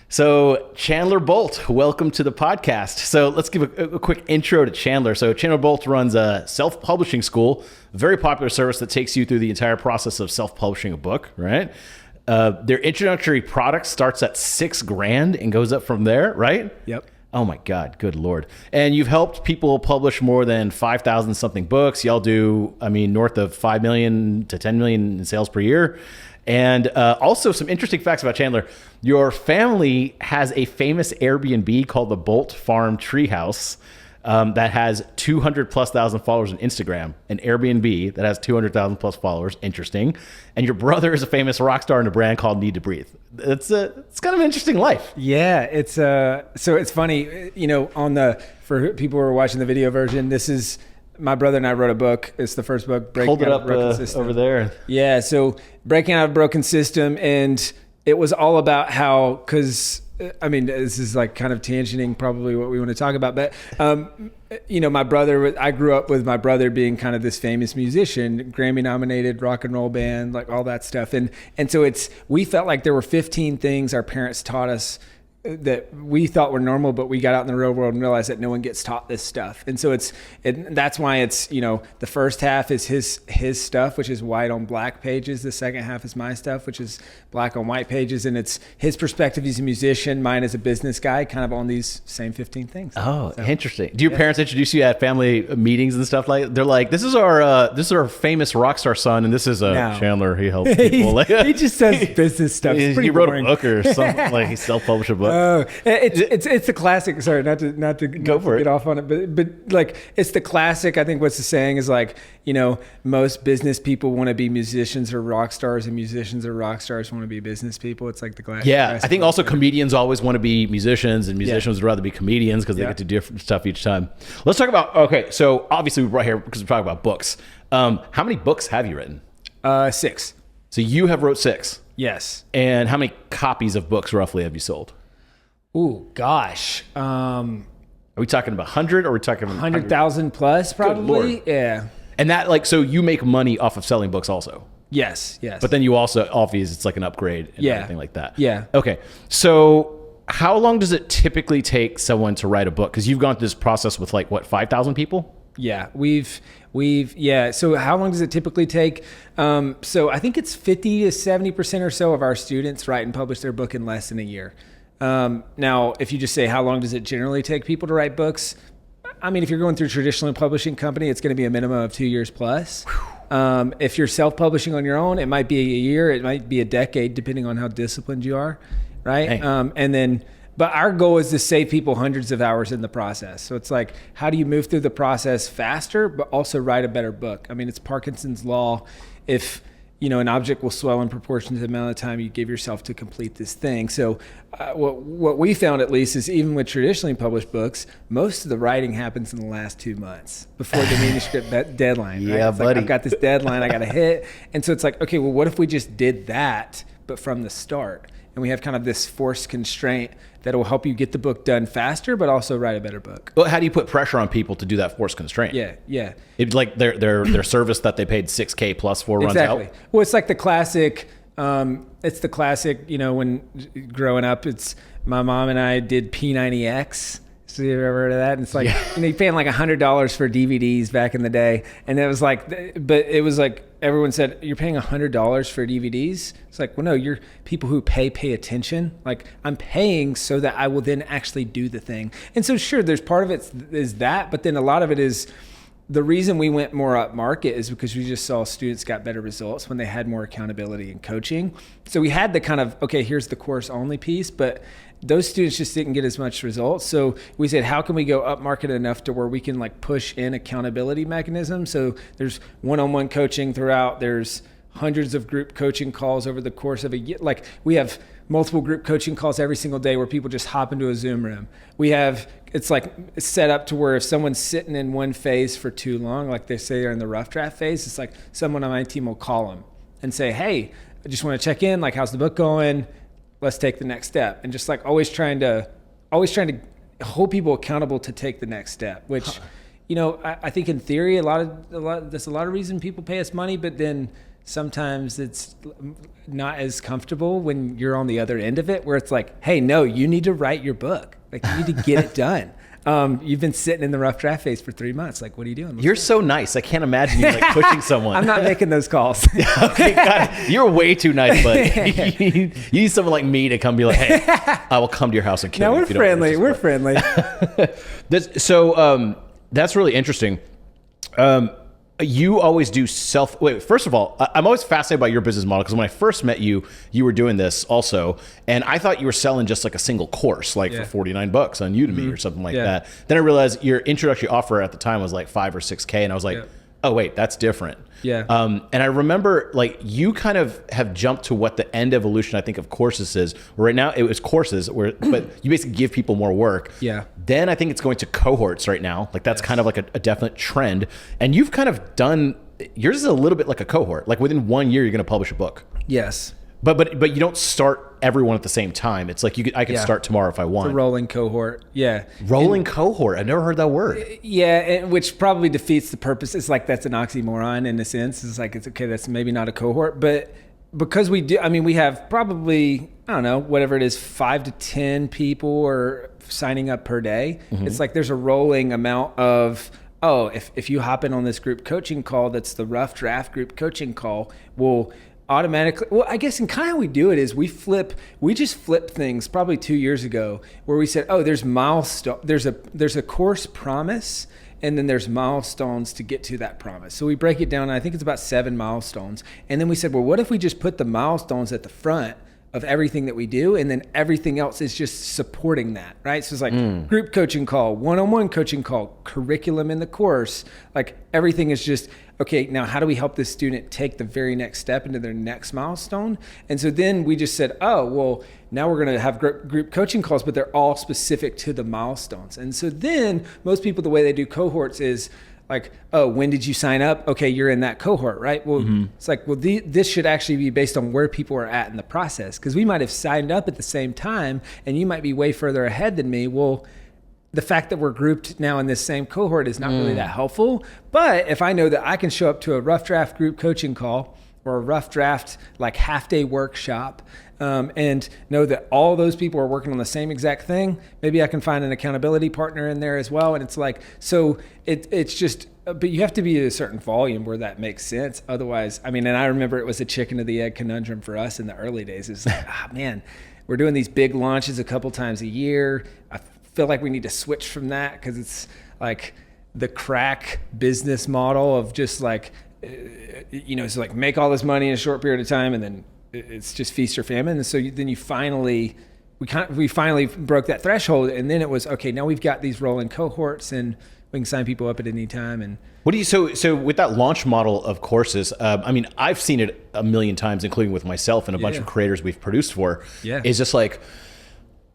So Chandler Bolt, welcome to the podcast. So let's give a quick intro to Chandler. So Chandler Bolt runs a self-publishing school, a very popular service that takes you through the entire process of self-publishing a book, right? Their introductory product starts at $6,000 and goes up from there, right? Yep. Oh my God, good Lord. And you've helped people publish more than 5,000 something books. Y'all do, north of 5 million to 10 million in sales per year. And also some interesting facts about Chandler. Your family has a famous Airbnb called the Bolt Farm Treehouse that has 200,000+ followers on Instagram. An Airbnb that has 200,000+ followers. Interesting. And your brother is a famous rock star in a brand called Need to Breathe. It's kind of an interesting life. Yeah, it's so it's funny, for people who are watching the video version, this is my brother and I wrote a book. It's the first book, Hold it up over there. Yeah, so breaking out of a broken system, and it was all about how, because this is like kind of tangenting probably what we want to talk about, but my brother, I grew up with my brother being kind of this famous musician, Grammy nominated rock and roll band, like all that stuff, and so we felt like there were 15 things our parents taught us that we thought were normal, but we got out in the real world and realized that no one gets taught this stuff. And so that's why it's, the first half is his stuff, which is white on black pages. The second half is my stuff, which is black on white pages. And it's his perspective. He's a musician, mine as a business guy, kind of on these same 15 things. Oh, so interesting. Do your parents introduce you at family meetings and stuff like that? They're like, this is our famous rock star son, and this is Chandler. He helps people. He just does business stuff. He wrote a book or something, like he self-published a book. It's the classic. Sorry, not to get off on it, but like it's the classic. I think what's the saying is like, most business people want to be musicians or rock stars, and musicians or rock stars want to be business people. It's like the classic. Yeah, I think also comedians always want to be musicians, and musicians would rather be comedians because they get to do different stuff each time. Let's talk about so obviously we're right here because we're talking about books. How many books have you written? 6. So you have wrote 6. Yes. And how many copies of books roughly have you sold? Ooh, gosh. Are we talking about 100 or are we talking 100,000 plus probably? Yeah. And that so you make money off of selling books also? Yes. But then you also, obviously it's like an upgrade and everything like that. Yeah. Okay. So how long does it typically take someone to write a book? Because you've gone through this process with 5,000 people? Yeah, we've So how long does it typically take? So I think it's 50 to 70% or so of our students write and publish their book in less than a year. Now, if you just say, how long does it generally take people to write books? If you're going through a traditional publishing company, it's going to be a minimum of 2 years plus. If you're self-publishing on your own, it might be a year, it might be a decade, depending on how disciplined you are, right? Hey. But our goal is to save people hundreds of hours in the process. So it's like, how do you move through the process faster, but also write a better book? It's Parkinson's law. If an object will swell in proportion to the amount of time you give yourself to complete this thing. So what we found, at least, is even with traditionally published books, most of the writing happens in the last 2 months before the manuscript deadline. Right? Yeah, buddy. I've got this deadline I got to hit. And so it's like, okay, well, what if we just did that, but from the start? And we have kind of this forced constraint that will help you get the book done faster, but also write a better book. Well, how do you put pressure on people to do that forced constraint? Yeah. It's like their service that they paid $6,000 plus for runs out. Well, it's like the classic. It's the classic. When growing up, it's my mom and I did P90X. So you ever heard of that? And it's like you're paying like $100 for DVDs back in the day, and it was like, but it was like everyone said, you're paying $100 for DVDs. It's like, well, no, you're people who pay attention. Like, I'm paying so that I will then actually do the thing. And so sure, there's part of it is that, but then a lot of it is the reason we went more up market is because we just saw students got better results when they had more accountability and coaching. So we had the kind of, okay, here's the course only piece, but those students just didn't get as much results. So we said, how can we go up market enough to where we can push in accountability mechanisms? So there's one-on-one coaching throughout. There's hundreds of group coaching calls over the course of a year. We have multiple group coaching calls every single day where people just hop into a Zoom room. It's set up to where if someone's sitting in one phase for too long, like they say they're in the rough draft phase, it's like someone on my team will call them and say, hey, I just want to check in. How's the book going? Let's take the next step. And just always trying to hold people accountable to take the next step, which, I think in therery, there's a lot of reason people pay us money, but then sometimes it's not as comfortable when you're on the other end of it, where it's like, hey, no, you need to write your book. Like, you need to get it done. You've been sitting in the rough draft phase for 3 months. Like, what are you doing? You're so nice. I can't imagine you like pushing someone. I'm not making those calls. Okay, God, you're way too nice, but you need someone like me to come be like, hey, I will come to your house and kill you. No, we're friendly. We're friendly. That's really interesting. You always do first of all, I'm always fascinated by your business model, because when I first met you, you were doing this also. And I thought you were selling just like a single course, like for $49 on Udemy or something like that. Then I realized your introductory offer at the time was like 5 or 6K. And I was like, oh wait, that's different. Yeah. And I remember like you kind of have jumped to what the end evolution, I think, of courses is. Right now it was courses but you basically give people more work. Yeah. Then I think it's going to cohorts right now. Like that's kind of like a definite trend. And you've kind of done, yours is a little bit like a cohort. Like within 1 year, you're going to publish a book. Yes. But you don't start everyone at the same time. It's like I could start tomorrow if I want. It's a rolling cohort. Yeah. Rolling cohort. I've never heard that word. Yeah, which probably defeats the purpose. It's like that's an oxymoron in a sense. It's like, it's okay, that's maybe not a cohort. But because we do, I mean, we have probably, I don't know, whatever it is, 5 to 10 people are signing up per day. It's like there's a rolling amount of, if you hop in on this group coaching call, that's the rough draft group coaching call, we'll automatically, well, I guess in kind of how we do it is we just flip things probably 2 years ago, where we said, there's milestone, there's a course promise, and then there's milestones to get to that promise. So we break it down, and I think it's about 7 milestones. And then we said, well, what if we just put the milestones at the front of everything that we do, and then everything else is just supporting that, right? So it's like group coaching call, one-on-one coaching call, curriculum in the course, like everything is just, okay, now how do we help this student take the very next step into their next milestone? And so then we just said, now we're going to have group coaching calls, but they're all specific to the milestones. And so then most people, the way they do cohorts is like, when did you sign up? Okay, you're in that cohort, right? Well, it's like, well, this should actually be based on where people are at in the process, because we might have signed up at the same time, and you might be way further ahead than me. Well, the fact that we're grouped now in this same cohort is not really that helpful. But if I know that I can show up to a rough draft group coaching call or a rough draft like half-day workshop, and know that all those people are working on the same exact thing, maybe I can find an accountability partner in there as well. And it's like, so it's just, but you have to be at a certain volume where that makes sense. Otherwise, I mean, and I remember it was a chicken or the egg conundrum for us in the early days. It's like, man, we're doing these big launches a couple times a year. I feel like we need to switch from that, because it's like the crack business model of just like, it's like make all this money in a short period of time, and then it's just feast or famine. And so then we finally broke that threshold, and then it was, okay, now we've got these rolling cohorts, and we can sign people up at any time. And what do you, so with that launch model of courses, I mean, I've seen it a million times, including with myself and a bunch of creators we've produced for, is just like,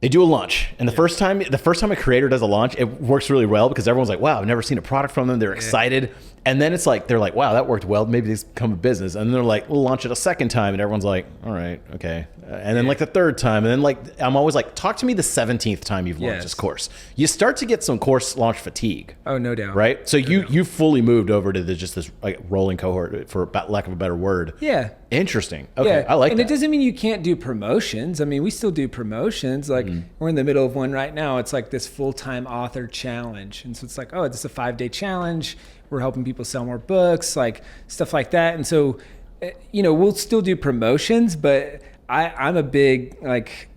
they do a launch, and the first time a creator does a launch, it works really well, because everyone's like, wow, I've never seen a product from them. They're excited. And then it's like, they're like, wow, that worked well. Maybe this become a business. And then they're like, we'll launch it a second time. And everyone's like, all right, okay. And then like the third time. And then like, I'm always like, talk to me the 17th time you've launched this course. You start to get some course launch fatigue. Oh, no doubt. Right? So you fully moved over to just this like rolling cohort, for lack of a better word. Yeah. Interesting. Okay, I like that. And it doesn't mean you can't do promotions. I mean, we still do promotions. Like we're in the middle of one right now. It's like this full-time author challenge. And so it's like, it's a 5-day challenge. We're helping people sell more books, like stuff like that. And so, we'll still do promotions, but I'm a big, like,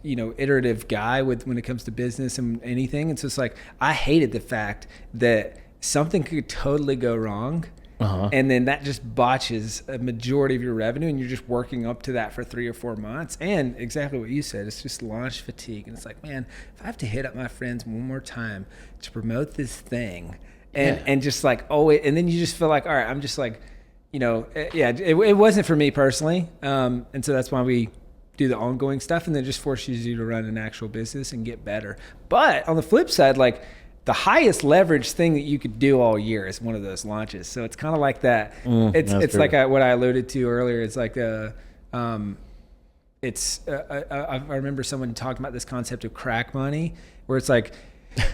iterative guy when it comes to business and anything. And so it's like, I hated the fact that something could totally go wrong. And then that just botches a majority of your revenue, and you're just working up to that for 3 or 4 months. And exactly what you said, it's just launch fatigue. And it's like, man, if I have to hit up my friends one more time to promote this thing, and just like, and then you just feel like, all right, I'm just like, it wasn't for me personally. And so that's why we do the ongoing stuff, and then just forces you to run an actual business and get better. But on the flip side, like, the highest leverage thing that you could do all year is one of those launches. So it's kind of like that. It's like what I alluded to earlier. It's like I remember someone talking about this concept of crack money, where it's like,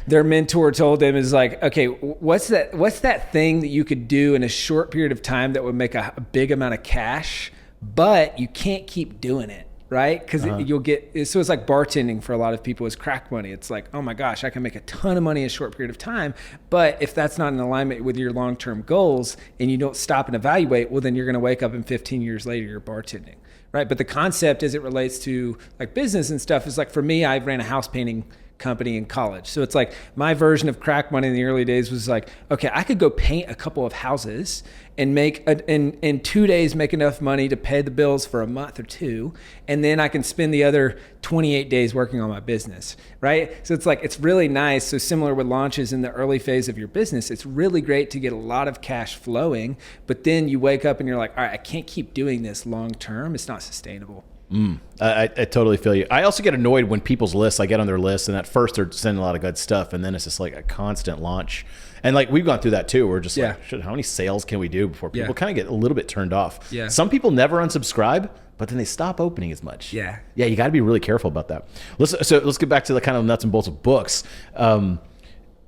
their mentor told them is like, okay, what's that thing that you could do in a short period of time that would make a big amount of cash, but you can't keep doing it, right? Because you'll get, so it's like bartending for a lot of people is crack money. It's like, oh my gosh, I can make a ton of money in a short period of time. But if that's not in alignment with your long-term goals and you don't stop and evaluate, well, then you're going to wake up and 15 years later, you're bartending, right? But the concept as it relates to like business and stuff is like, for me, I ran a house painting company in college. So it's like my version of crack money in the early days was like, okay, I could go paint a couple of houses and make in 2 days make enough money to pay the bills for a month or two, and then I can spend the other 28 days working on my business, right? So it's like, it's really nice. So similar with launches in the early phase of your business, it's really great to get a lot of cash flowing, but then you wake up and you're like, all right, I can't keep doing this long term. It's not sustainable. I totally feel you. I also get annoyed when people's lists, I get on their list and at first they're sending a lot of good stuff and then it's just like a constant launch. And like we've gone through that too. We're just like, shit, how many sales can we do before people kind of get a little bit turned off? Yeah. Some people never unsubscribe, but then they stop opening as much. Yeah. Yeah, you got to be really careful about that. Let's get back to the kind of nuts and bolts of books.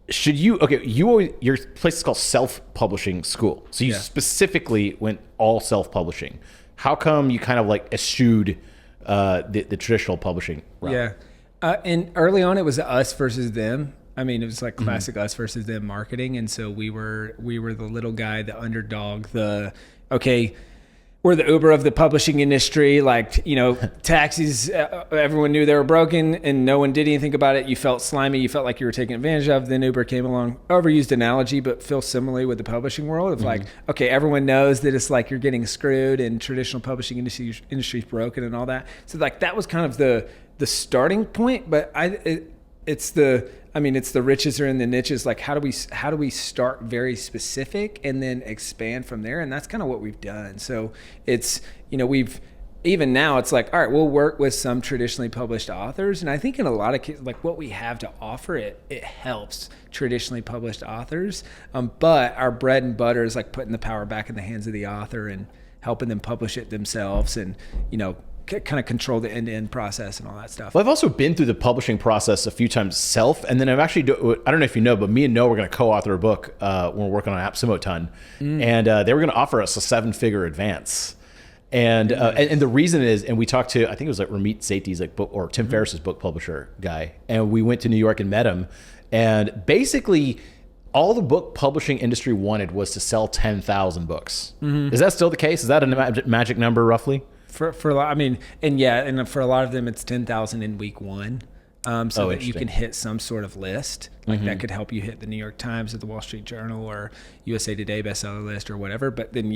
Should you, your place is called Self-Publishing School. So you specifically went all self-publishing. How come you kind of like eschewed the traditional publishing route? Yeah. And early on, it was us versus them. I mean, it was like classic us versus them marketing. And so we were the little guy, the underdog, we're the Uber of the publishing industry. Like, taxis, everyone knew they were broken and no one did anything about it. You felt slimy. You felt like you were taken advantage of. Then Uber came along. Overused analogy, but feels similarly with the publishing world of like, okay, everyone knows that it's like you're getting screwed and traditional publishing industry's broken and all that. So like that was kind of the starting point, but it's the riches are in the niches. Like how do we start very specific and then expand from there? And that's kind of what we've done. So it's, even now it's like, all right, we'll work with some traditionally published authors. And I think in a lot of cases, like what we have to offer, it helps traditionally published authors. But our bread and butter is like putting the power back in the hands of the author and helping them publish it themselves and, kind of control the end-to-end process and all that stuff. Well, I've also been through the publishing process a few times self, and then I've actually, I don't know if you know, but me and Noah were going to co-author a book when we're working on AppSumo ton, and they were going to offer us a 7-figure advance. And the reason is, and we talked to, I think it was like Ramit Sethi's like book, or Tim Ferriss's book publisher guy, and we went to New York and met him, and basically all the book publishing industry wanted was to sell 10,000 books. Is that still the case? Is that a magic number roughly? For a lot, and for a lot of them, it's 10,000 in week one, so that you can hit some sort of list. Like that could help you hit the New York Times or the Wall Street Journal or USA Today bestseller list or whatever. But then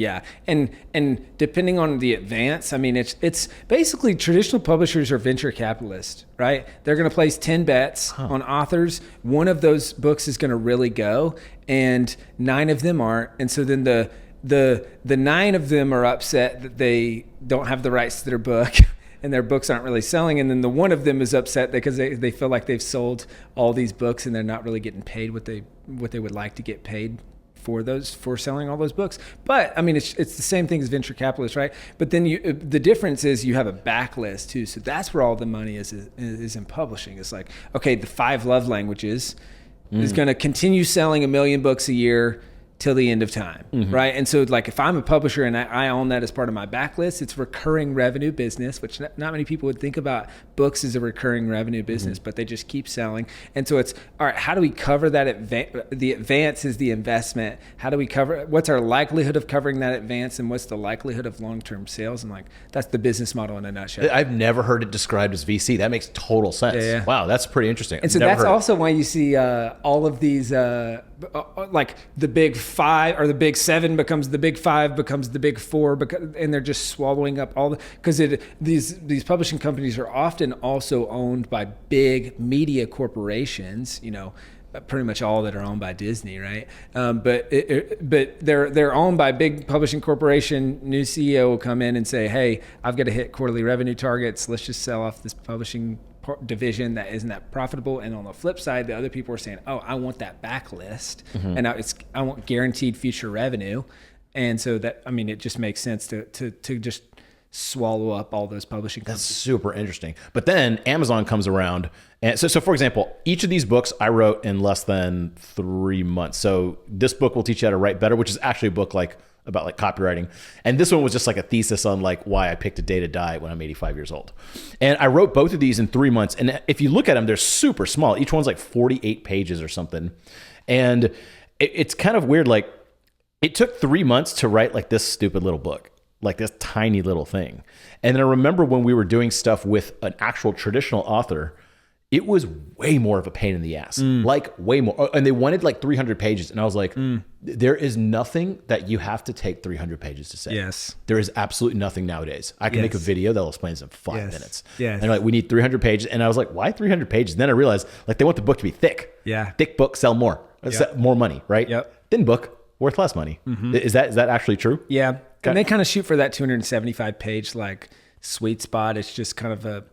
and depending on the advance, it's basically traditional publishers are venture capitalists, right? They're going to place 10 bets on authors. One of those books is going to really go, and 9 of them aren't. And so then the 9 of them are upset that they don't have the rights to their book and their books aren't really selling. And then the one of them is upset because they feel like they've sold all these books and they're not really getting paid what they would like to get paid for selling all those books. But it's the same thing as venture capitalists, right? But then the difference is you have a backlist too. So that's where all the money is in publishing. It's like, okay, the 5 love languages is going to continue selling 1 million books a year till the end of time, right? And so like if I'm a publisher and I own that as part of my backlist, it's recurring revenue business, which not many people would think about books as a recurring revenue business, but they just keep selling. And so it's, all right, how do we cover that the advance is the investment. How do we cover, what's our likelihood of covering that advance and what's the likelihood of long-term sales? And like, that's the business model in a nutshell. I've never heard it described as VC. That makes total sense. Yeah. Wow, that's pretty interesting. And so that's also why you see all of these, like the big 5 or the big 7 becomes the big 5 becomes the big 4 and they're just swallowing up all because these publishing companies are often also owned by big media corporations, pretty much all that are owned by Disney, right? But they're owned by big publishing corporation. New CEO will come in and say, hey, I've got to hit quarterly revenue targets. Let's just sell off this publishing division that isn't that profitable. And on the flip side, the other people are saying, oh, I want that backlist and I want guaranteed future revenue. And so that, it just makes sense to just swallow up all those publishing That's companies. super interesting. But then Amazon comes around. And so for example, each of these books I wrote in less than 3 months. So this book will teach you how to write better, which is actually a book about like copywriting. And this one was just like a thesis on like why I picked a day to die when I'm 85 years old. And I wrote both of these in 3 months. And if you look at them, they're super small. Each one's like 48 pages or something. And it's kind of weird. Like it took 3 months to write like this stupid little book, like this tiny little thing. And then I remember when we were doing stuff with an actual traditional author, it was way more of a pain in the ass, like way more. And they wanted like 300 pages. And I was like, there is nothing that you have to take 300 pages to say. Yes. There is absolutely nothing nowadays. I can make a video that'll explain this in 5 minutes. Yes. And they're like, we need 300 pages. And I was like, why 300 pages? And then I realized like they want the book to be thick. Yeah. Thick book, sell more, more money, right? Yep. Thin book, worth less money. Is that actually true? Yeah. Okay. And they kind of shoot for that 275 page like sweet spot. It's just kind of a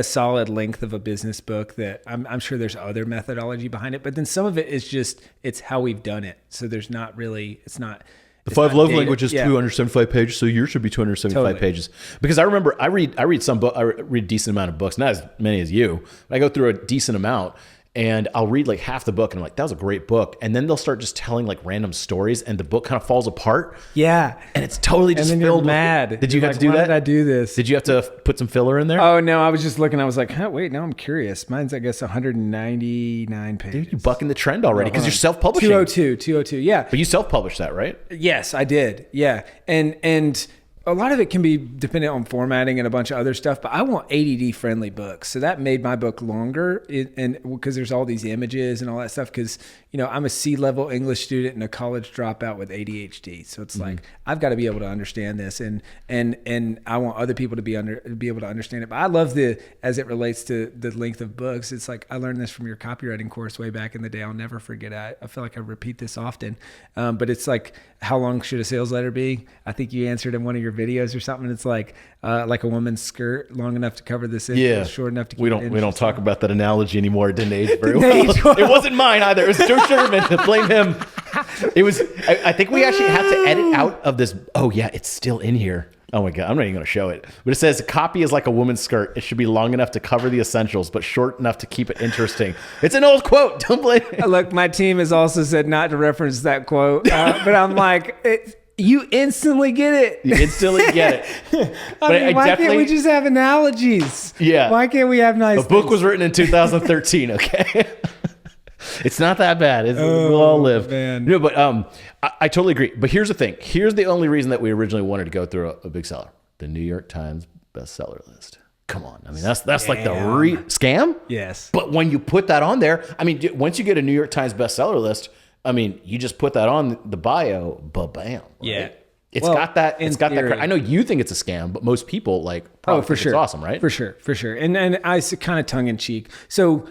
solid length of a business book that I'm sure there's other methodology behind it, but then some of it is just, it's how we've done it. So there's not really, it's not. The 5 love languages, 275 pages. So yours should be 275 pages. Because I remember I read a decent amount of books, not as many as you. I go through a decent amount. And I'll read like half the book and I'm like, that was a great book. And then they'll start just telling like random stories and the book kind of falls apart. Yeah. And it's totally just and then filled you're mad. Did you You're have like, to do why that? Did I do this? Did you have to put some filler in there? Oh no, I was just looking. I was like, wait, now I'm curious. Mine's, I guess, 199 pages. Dude, you're bucking the trend already because you're self-publishing. 202, yeah. But you self-published that, right? Yes, I did. Yeah. And a lot of it can be dependent on formatting and a bunch of other stuff, but I want ADD friendly books. So that made my book longer and because there's all these images and all that stuff. Cause I'm a C-level English student and a college dropout with ADHD. So it's like, I've got to be able to understand this and I want other people to be able to understand it. But I love as it relates to the length of books. It's like, I learned this from your copywriting course way back in the day. I'll never forget it. I feel like I repeat this often. But it's like, how long should a sales letter be? I think you answered in one of your videos or something. It's like a woman's skirt, long enough to cover this in, short enough to keep we don't talk about that analogy anymore. It didn't age very well. It wasn't mine either. It was Joe Sherman. Blame him. It was. I think we actually had to edit out of this. Oh yeah, it's still in here. Oh my God, I'm not even going to show it. But it says, copy is like a woman's skirt. It should be long enough to cover the essentials, but short enough to keep it interesting. It's an old quote. Don't blame me. Look, my team has also said not to reference that quote, but I'm like, you instantly get it. You instantly get it. Why can't we just have analogies? Yeah. Why can't we have nice The book was written in 2013, okay? It's not that bad. We'll all live. Man. No, but I totally agree. But here's the thing. Here's the only reason that we originally wanted to go through a big seller. The New York Times bestseller list. Come on. I mean, that's like the scam? Yes. But when you put that on there, I mean, once you get a New York Times bestseller list, I mean, you just put that on the bio, ba-bam. Right? Yeah. It's got that. It's got that. I know you think it's a scam, but most people probably for think sure. it's awesome, right? For sure. And I kind of tongue in cheek. So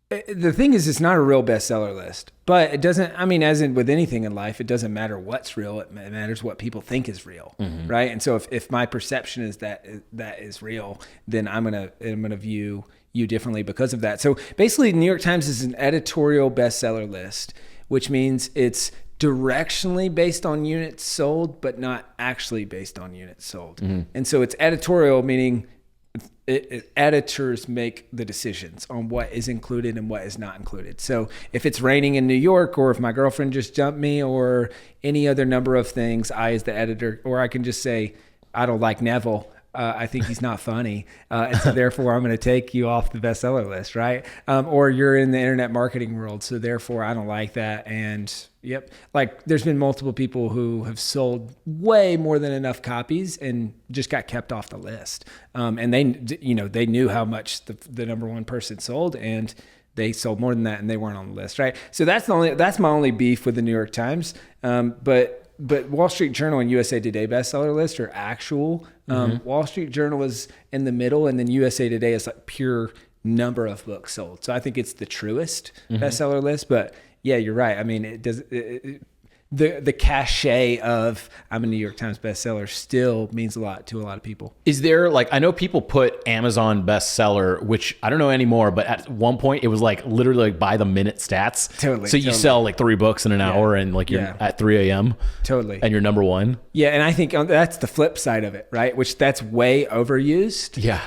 the thing is, it's not a real bestseller list, but it doesn't. I mean, as in with anything in life, it doesn't matter what's real. It matters what people think is real, right? And so if my perception is that is real, then I'm gonna view you differently because of that. So basically, New York Times is an editorial bestseller list, which means it's directionally based on units sold, but not actually based on units sold. And so it's editorial, meaning editors make the decisions on what is included and what is not included. So if it's raining in New York, or if my girlfriend just jumped me, or any other number of things, I as the editor, or I can just say, I don't like Neville. I think he's not funny. And so therefore I'm going to take you off the bestseller list, right? Or you're in the internet marketing world, so therefore I don't like that. And like there's been multiple people who have sold way more than enough copies and just got kept off the list. And they knew how much the number one person sold, and they sold more than that, and they weren't on the list, right? So that's my only beef with the New York Times. But Wall Street Journal and USA Today bestseller list are actual. Wall Street Journal is in the middle, and then USA Today is like pure number of books sold. So I think it's the truest bestseller list. But yeah, you're right. I mean, the cachet of I'm a New York Times bestseller still means a lot to a lot of people. Is there like, I know people put Amazon bestseller, which I don't know anymore, but at one point it was like literally like by the minute stats. Totally. So you sell like 3 books in an hour and like you're at 3 a.m. Totally. And you're number one. Yeah. And I think that's the flip side of it, right? Which that's way overused. Yeah.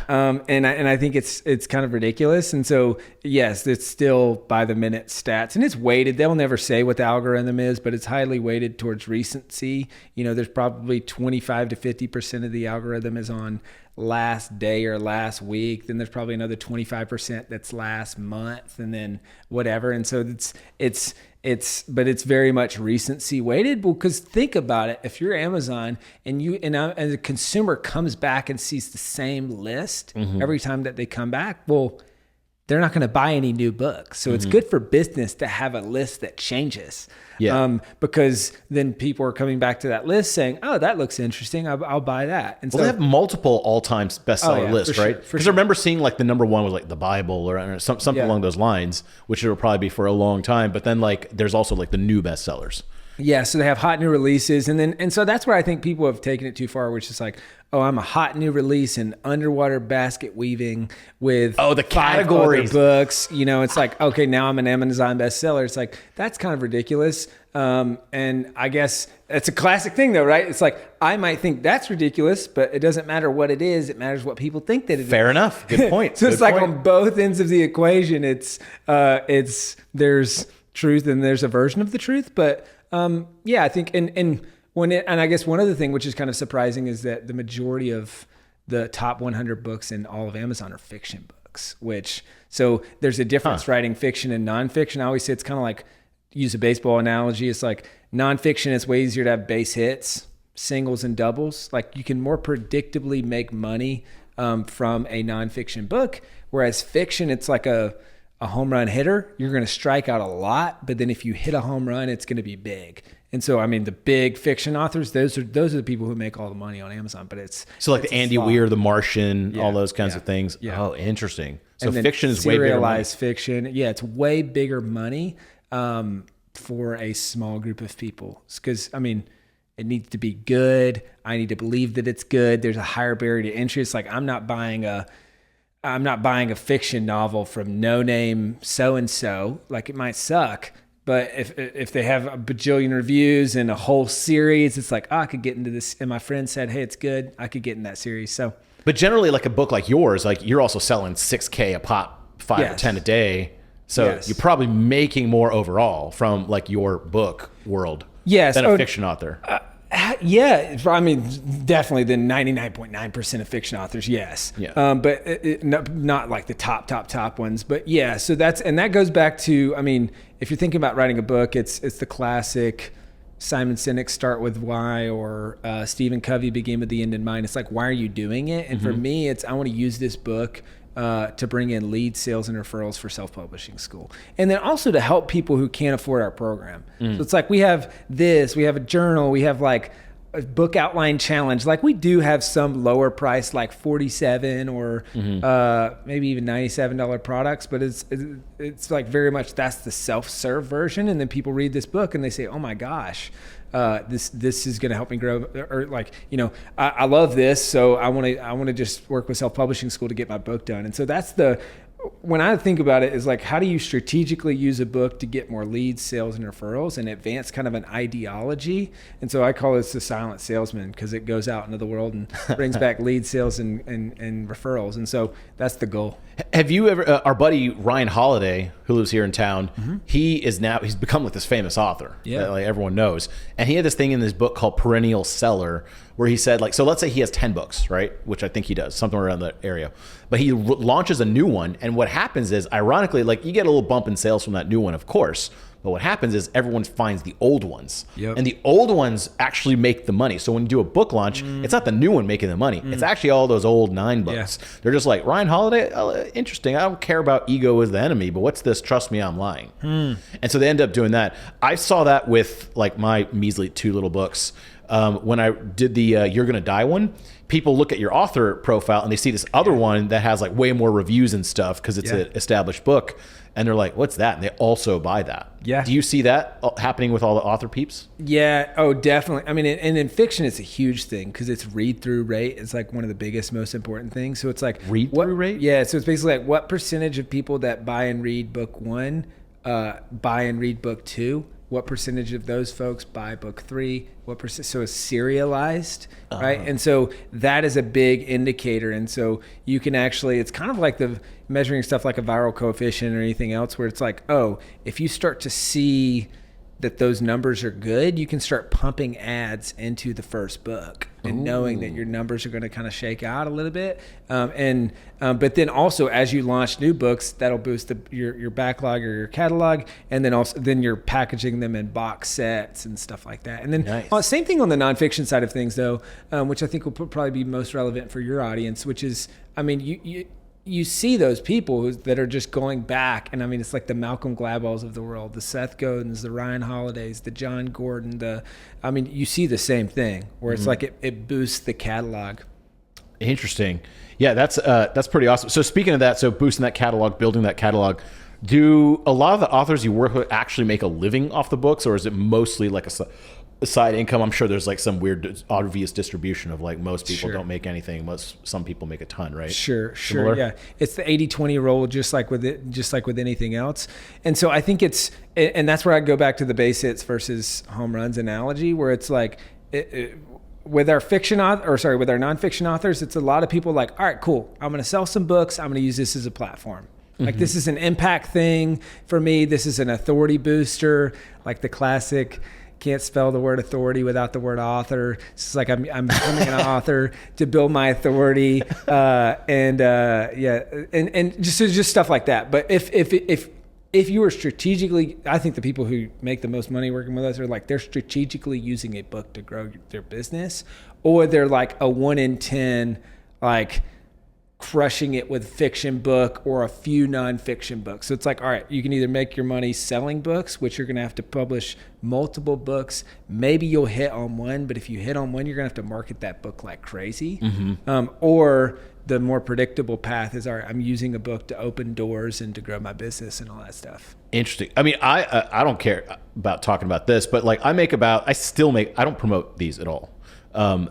And I think it's kind of ridiculous. And so, yes, it's still by the minute stats and it's weighted. They'll never say what the algorithm is, but it's highly weighted towards recency. You know, there's probably 25 to 50% of the algorithm is on last day or last week. Then there's probably another 25% that's last month, and then whatever. And so but it's very much recency weighted. Because think about it, if you're Amazon and a consumer comes back and sees the same list every time that they come back, well, they're not going to buy any new books. So it's good for business to have a list that changes. Yeah. Because then people are coming back to that list saying, oh, that looks interesting. I'll buy that. And well, they have multiple all-time bestseller lists, right? Because I remember seeing like the number one was like the Bible or something along those lines, which it'll probably be for a long time. But then like there's also like the new bestsellers. Yeah, so they have hot new releases, and so that's where I think people have taken it too far, which is like, oh, I'm a hot new release in underwater basket weaving with the categories books. You know, it's like, okay, now I'm an Amazon bestseller. It's like that's kind of ridiculous. And I guess it's a classic thing, though, right? It's like I might think that's ridiculous, but it doesn't matter what it is. It matters what people think that it is. Fair enough. Good point. So it's like on both ends of the equation. It's there's truth and there's a version of the truth, but. Yeah, I think, and I guess one other thing which is kind of surprising is that the majority of the top 100 books in all of Amazon are fiction books, so there's a difference writing fiction and nonfiction. I always say it's kind of like, use a baseball analogy. It's like nonfiction, it's way easier to have base hits, singles and doubles. Like you can more predictably make money from a nonfiction book, whereas fiction, it's like a home run hitter. You're going to strike out a lot, but then if you hit a home run, it's going to be big. And so, I mean, the big fiction authors, those are the people who make all the money on Amazon. But it's so like the Andy Weir, The Martian, all those kinds of things. Yeah. Oh, interesting. So fiction is way bigger. Serialized fiction, it's way bigger money for a small group of people. Because I mean, it needs to be good. I need to believe that it's good. There's a higher barrier to entry. It's like I'm not buying a fiction novel from no name so-and-so. Like it might suck, but if they have a bajillion reviews and a whole series, it's like, I could get into this. And my friend said, hey, it's good. I could get in that series. So, but generally like a book like yours, like you're also selling 6K a pop, 5 or 10 a day. So you're probably making more overall from like your book world than a fiction author. Yeah, I mean, definitely the 99.9% of fiction authors, yes. Yeah. But not like the top ones. But yeah, so that goes back to, I mean, if you're thinking about writing a book, it's the classic Simon Sinek, Start With Why, or Stephen Covey, Begin With the End in Mind. It's like, why are you doing it? And for me, I want to use this book to bring in lead sales and referrals for self-publishing school. And then also to help people who can't afford our program. So it's like we have a journal, we have like a book outline challenge. Like we do have some lower price, like $47 or maybe even $97 products, but it's like very much that's the self-serve version. And then people read this book and they say, oh my gosh, this is going to help me grow, or like, you know, I love this. So I want to just work with self-publishing school to get my book done. And so that's when I think about it is like, how do you strategically use a book to get more leads, sales, and referrals and advance kind of an ideology? And so I call this the silent salesman because it goes out into the world and brings back lead sales and referrals. And so that's the goal. Have you ever, our buddy Ryan Holiday, who lives here in town, he's become like this famous author that like everyone knows. And he had this thing in this book called Perennial Seller where he said like, so let's say he has 10 books, right? Which I think he does, something around that area. But he launches a new one. And what happens is, ironically, like you get a little bump in sales from that new one, of course. But what happens is everyone finds the old ones. And the old ones actually make the money. So when you do a book launch, it's not the new one making the money. It's actually all those old 9 books. They're just like, Ryan Holiday, interesting. I don't care about ego as the enemy, but what's this? Trust me, I'm lying. And so they end up doing that. I saw that with like my measly 2 little books. when I did the You're Gonna Die one, people look at your author profile and they see this other one that has like way more reviews and stuff because it's an established book. And they're like, what's that? And they also buy that. Yeah. Do you see that happening with all the author peeps? Yeah. Oh, definitely. I mean, and in fiction, it's a huge thing because it's read-through rate. It's like one of the biggest, most important things. So it's like read-through rate? Yeah. So it's basically like what percentage of people that buy and read book 1 buy and read book 2? What percentage of those folks buy book 3? What percent? So it's serialized, right? And so that is a big indicator. And so you can actually, it's kind of like the measuring stuff like a viral coefficient or anything else where it's like, oh, if you start to see that those numbers are good, you can start pumping ads into the first book and knowing that your numbers are going to kind of shake out a little bit. But then also as you launch new books, that'll boost your backlog or your catalog. And then you're packaging them in box sets and stuff like that. And then same thing on the nonfiction side of things though, which I think will probably be most relevant for your audience, which is, I mean, you see those people that are just going back, and I mean, it's like the Malcolm Gladwells of the world, the Seth Godins, the Ryan Holidays, the John Gordon, I mean, you see the same thing where it's like it boosts the catalog. Interesting. Yeah, that's pretty awesome. So speaking of that, so boosting that catalog, building that catalog, do a lot of the authors you work with actually make a living off the books, or is it mostly like a side income? I'm sure there's like some weird obvious distribution of like most people don't make anything, some people make a ton, right? Sure. Yeah, it's the 80-20 rule, just like with anything else. And so I think and that's where I go back to the base hits versus home runs analogy, where it's like with our nonfiction authors, it's a lot of people like, all right, cool, I'm going to sell some books, I'm going to use this as a platform. Like this is an impact thing for me. This is an authority booster, like the classic. Can't spell the word authority without the word author. It's like I'm becoming an author to build my authority, and just stuff like that. But if you are strategically, I think the people who make the most money working with us are like they're strategically using a book to grow their business, or they're like a 1 in 10 like crushing it with fiction book or a few nonfiction books. So it's like, all right, you can either make your money selling books, which you're going to have to publish multiple books. Maybe you'll hit on one, but if you hit on one, you're going to have to market that book like crazy. Or the more predictable path is, all right, I'm using a book to open doors and to grow my business and all that stuff. Interesting. I mean, I don't care about talking about this, but like I don't promote these at all.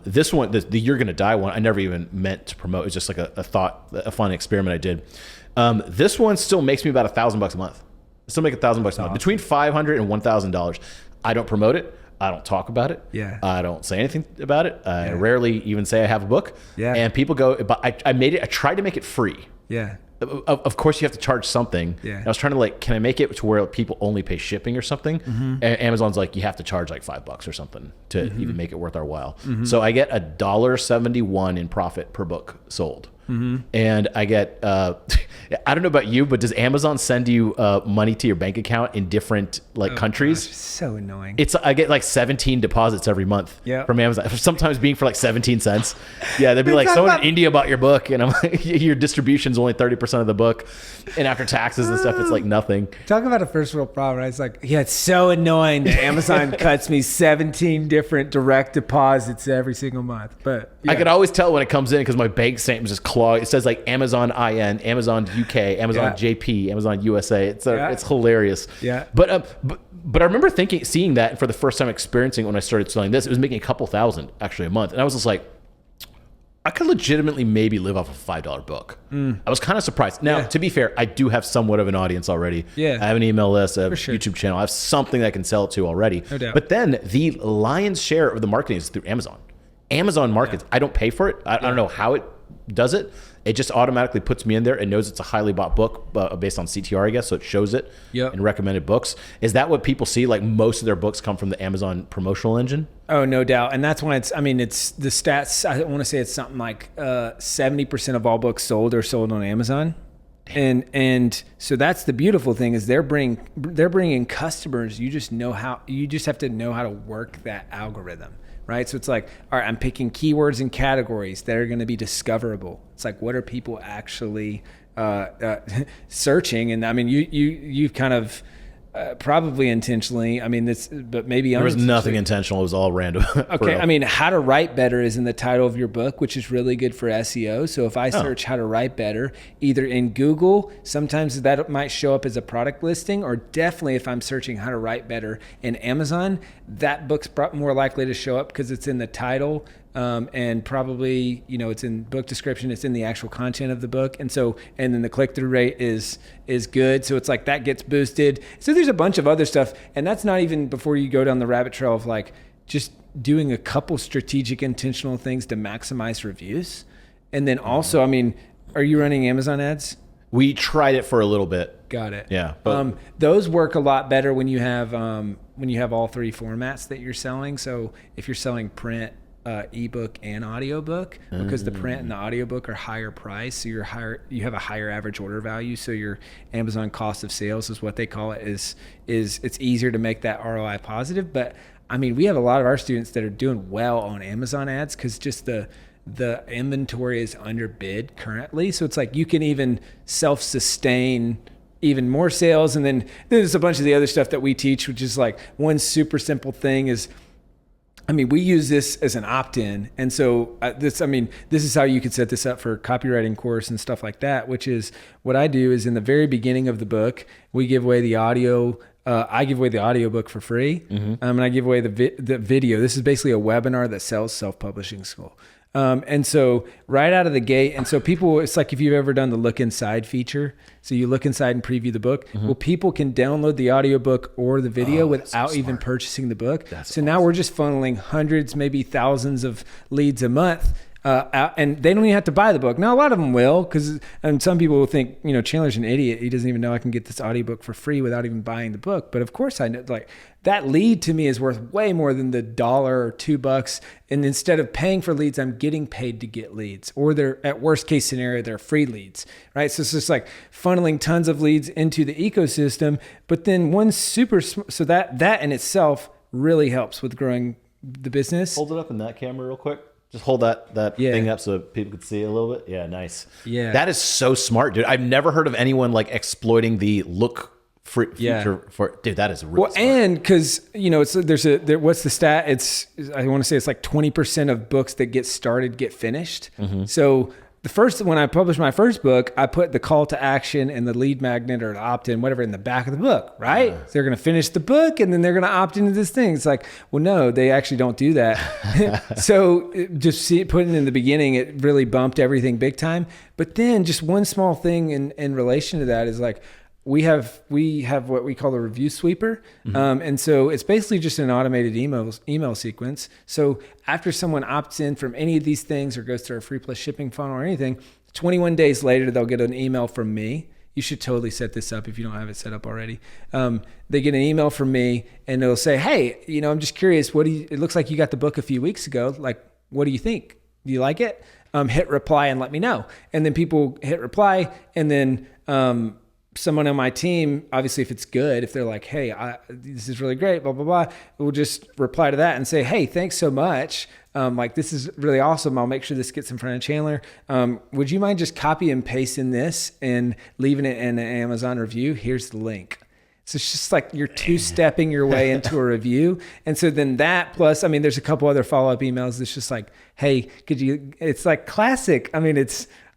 This one, the You're Gonna Die one, I never even meant to promote. It was just like a fun experiment I did. This one still makes me about $1,000 a month. I still make $1,000 a month, between $500 and $1,000. I don't promote it. I don't talk about it. Yeah. I don't say anything about it. I rarely even say I have a book. Yeah. And people go, but I tried to make it free. Yeah. Of course, you have to charge something. Yeah. I was trying to can I make it to where people only pay shipping or something? And Amazon's like, you have to charge like $5 or something to even make it worth our while. So I get $1.71 in profit per book sold. And I get, I don't know about you, but does Amazon send you money to your bank account in different countries? Gosh, so annoying. I get like 17 deposits every month from Amazon. Sometimes being for like 17 cents. Yeah, they'd be like, someone in India bought your book, and I'm like, your distribution's only 30% of the book, and after taxes and stuff, it's like nothing. Talk about a first world problem, right? It's like, it's so annoying that Amazon cuts me 17 different direct deposits every single month. But I could always tell when it comes in because my bank statement just clog. It says like Amazon IN, Amazon UK, Amazon JP, Amazon USA. It's hilarious. Yeah. But I remember seeing that for the first time, experiencing when I started selling this, it was making a couple thousand actually a month, and I was just like, I could legitimately maybe live off a $5 book. I was kind of surprised. Now, to be fair, I do have somewhat of an audience already. Yeah. I have an email list, a YouTube channel. I have something that I can sell it to already. No doubt. But then the lion's share of the marketing is through Amazon. Amazon markets. I don't pay for it. I don't know how it does it. It just automatically puts me in there and knows it's a highly bought book based on CTR, I guess. So it shows it in recommended books. Is that what people see? Like most of their books come from the Amazon promotional engine? Oh, no doubt. And that's when it's the stats. I want to say it's something like 70% of all books sold are sold on Amazon. And so that's the beautiful thing is they're bringing customers. You just have to know how to work that algorithm. Right. So it's like, all right, I'm picking keywords and categories that are going to be discoverable. It's like, what are people actually searching? And I mean, you've kind of Probably intentionally. I mean, but maybe there was nothing intentional. It was all random. Okay. I mean, how to write better is in the title of your book, which is really good for SEO. So if I search how to write better, either in Google, sometimes that might show up as a product listing, or definitely if I'm searching how to write better in Amazon, that book's more likely to show up because it's in the title. And probably, it's in book description, it's in the actual content of the book. And then the click-through rate is good. So it's like that gets boosted. So there's a bunch of other stuff. And that's not even before you go down the rabbit trail of like just doing a couple strategic, intentional things to maximize reviews. And then also, I mean, are you running Amazon ads? We tried it for a little bit. Got it. Yeah. But those work a lot better when you have all three formats that you're selling. So if you're selling print, ebook and audiobook, because the print and the audiobook are higher price, so you have a higher average order value, so your Amazon cost of sales is what they call it, is it's easier to make that ROI positive. But I mean, we have a lot of our students that are doing well on Amazon ads because just the inventory is underbid currently, so it's like you can even self-sustain even more sales. And then there's a bunch of the other stuff that we teach, which is like one super simple thing is, I mean, we use this as an opt-in. And so this is how you could set this up for a copywriting course and stuff like that, which is what I do is in the very beginning of the book, we give away the audio. I give away the audiobook for free. And I give away the video. This is basically a webinar that sells self-publishing school. And so right out of the gate, and so people, it's like if you've ever done the look inside feature, so you look inside and preview the book, well, people can download the audiobook or the video without even purchasing the book. So awesome. Now we're just funneling hundreds, maybe thousands of leads a month. And they don't even have to buy the book. Now, a lot of them will, and some people will think, Chandler's an idiot. He doesn't even know I can get this audiobook for free without even buying the book. But of course I know, like, that lead to me is worth way more than the $1 or $2. And instead of paying for leads, I'm getting paid to get leads, or they're, at worst case scenario, they're free leads, right? So it's just like funneling tons of leads into the ecosystem. But then so that in itself really helps with growing the business. Hold it up in that camera real quick. Just hold that thing up so people could see it a little bit. Yeah, nice. Yeah. That is so smart, dude. I've never heard of anyone like exploiting the look feature for, dude, that is really smart. And because, what's the stat? I want to say it's like 20% of books that get started get finished. So when I published my first book, I put the call to action and the lead magnet or the opt-in, whatever, in the back of the book, right? So they're going to finish the book and then they're going to opt into this thing. It's like, well, no, they actually don't do that. So just putting it in the beginning, it really bumped everything big time. But then just one small thing in relation to that is like, we have what we call a review sweeper. And so it's basically just an automated email sequence. So after someone opts in from any of these things or goes through a free plus shipping funnel or anything, 21 days later, they'll get an email from me. You should totally set this up if you don't have it set up already. They get an email from me and it'll say, hey, I'm just curious, it looks like you got the book a few weeks ago. Like, what do you think? Do you like it? Hit reply and let me know. And then people hit reply, and then, someone on my team, obviously, if it's good, if they're like, hey, this is really great, blah, blah, blah, we'll just reply to that and say, hey, thanks so much. This is really awesome. I'll make sure this gets in front of Chandler. Would you mind just copy and pasting this and leaving it in an Amazon review? Here's the link. So it's just like you're two-stepping your way into a review. And so then that plus, there's a couple other follow-up emails. It's just like, hey, it's like classic.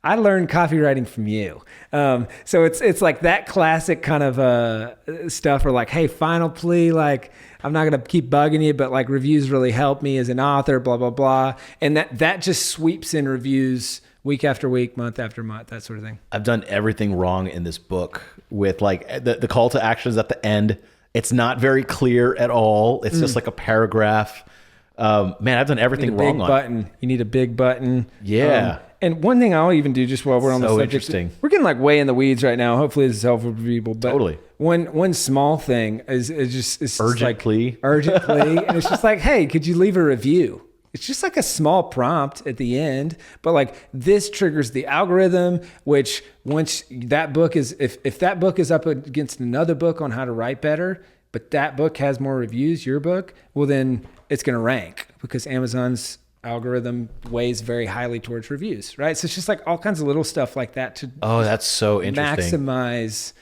I learned copywriting from you. So it's like that classic kind of stuff, or like, hey, final plea, like, I'm not going to keep bugging you, but like reviews really help me as an author, blah, blah, blah. And that just sweeps in reviews week after week, month after month, that sort of thing. I've done everything wrong in this book with like the call to actions at the end. It's not very clear at all. It's just like a paragraph. Man, I've done everything wrong on it. You need a big button. Yeah. And one thing I'll even do just while we're on the subject, interesting. We're getting like way in the weeds right now. Hopefully this is helpful for people. But totally. One small thing is urgent plea. Urgent plea. And it's just like, hey, could you leave a review? It's just like a small prompt at the end, but like this triggers the algorithm, which once that book is, if that book is up against another book on how to write better, but that book has more reviews, your book, well then it's going to rank because Amazon's algorithm weighs very highly towards reviews, right? So it's just like all kinds of little stuff like that to that's so interesting. Maximize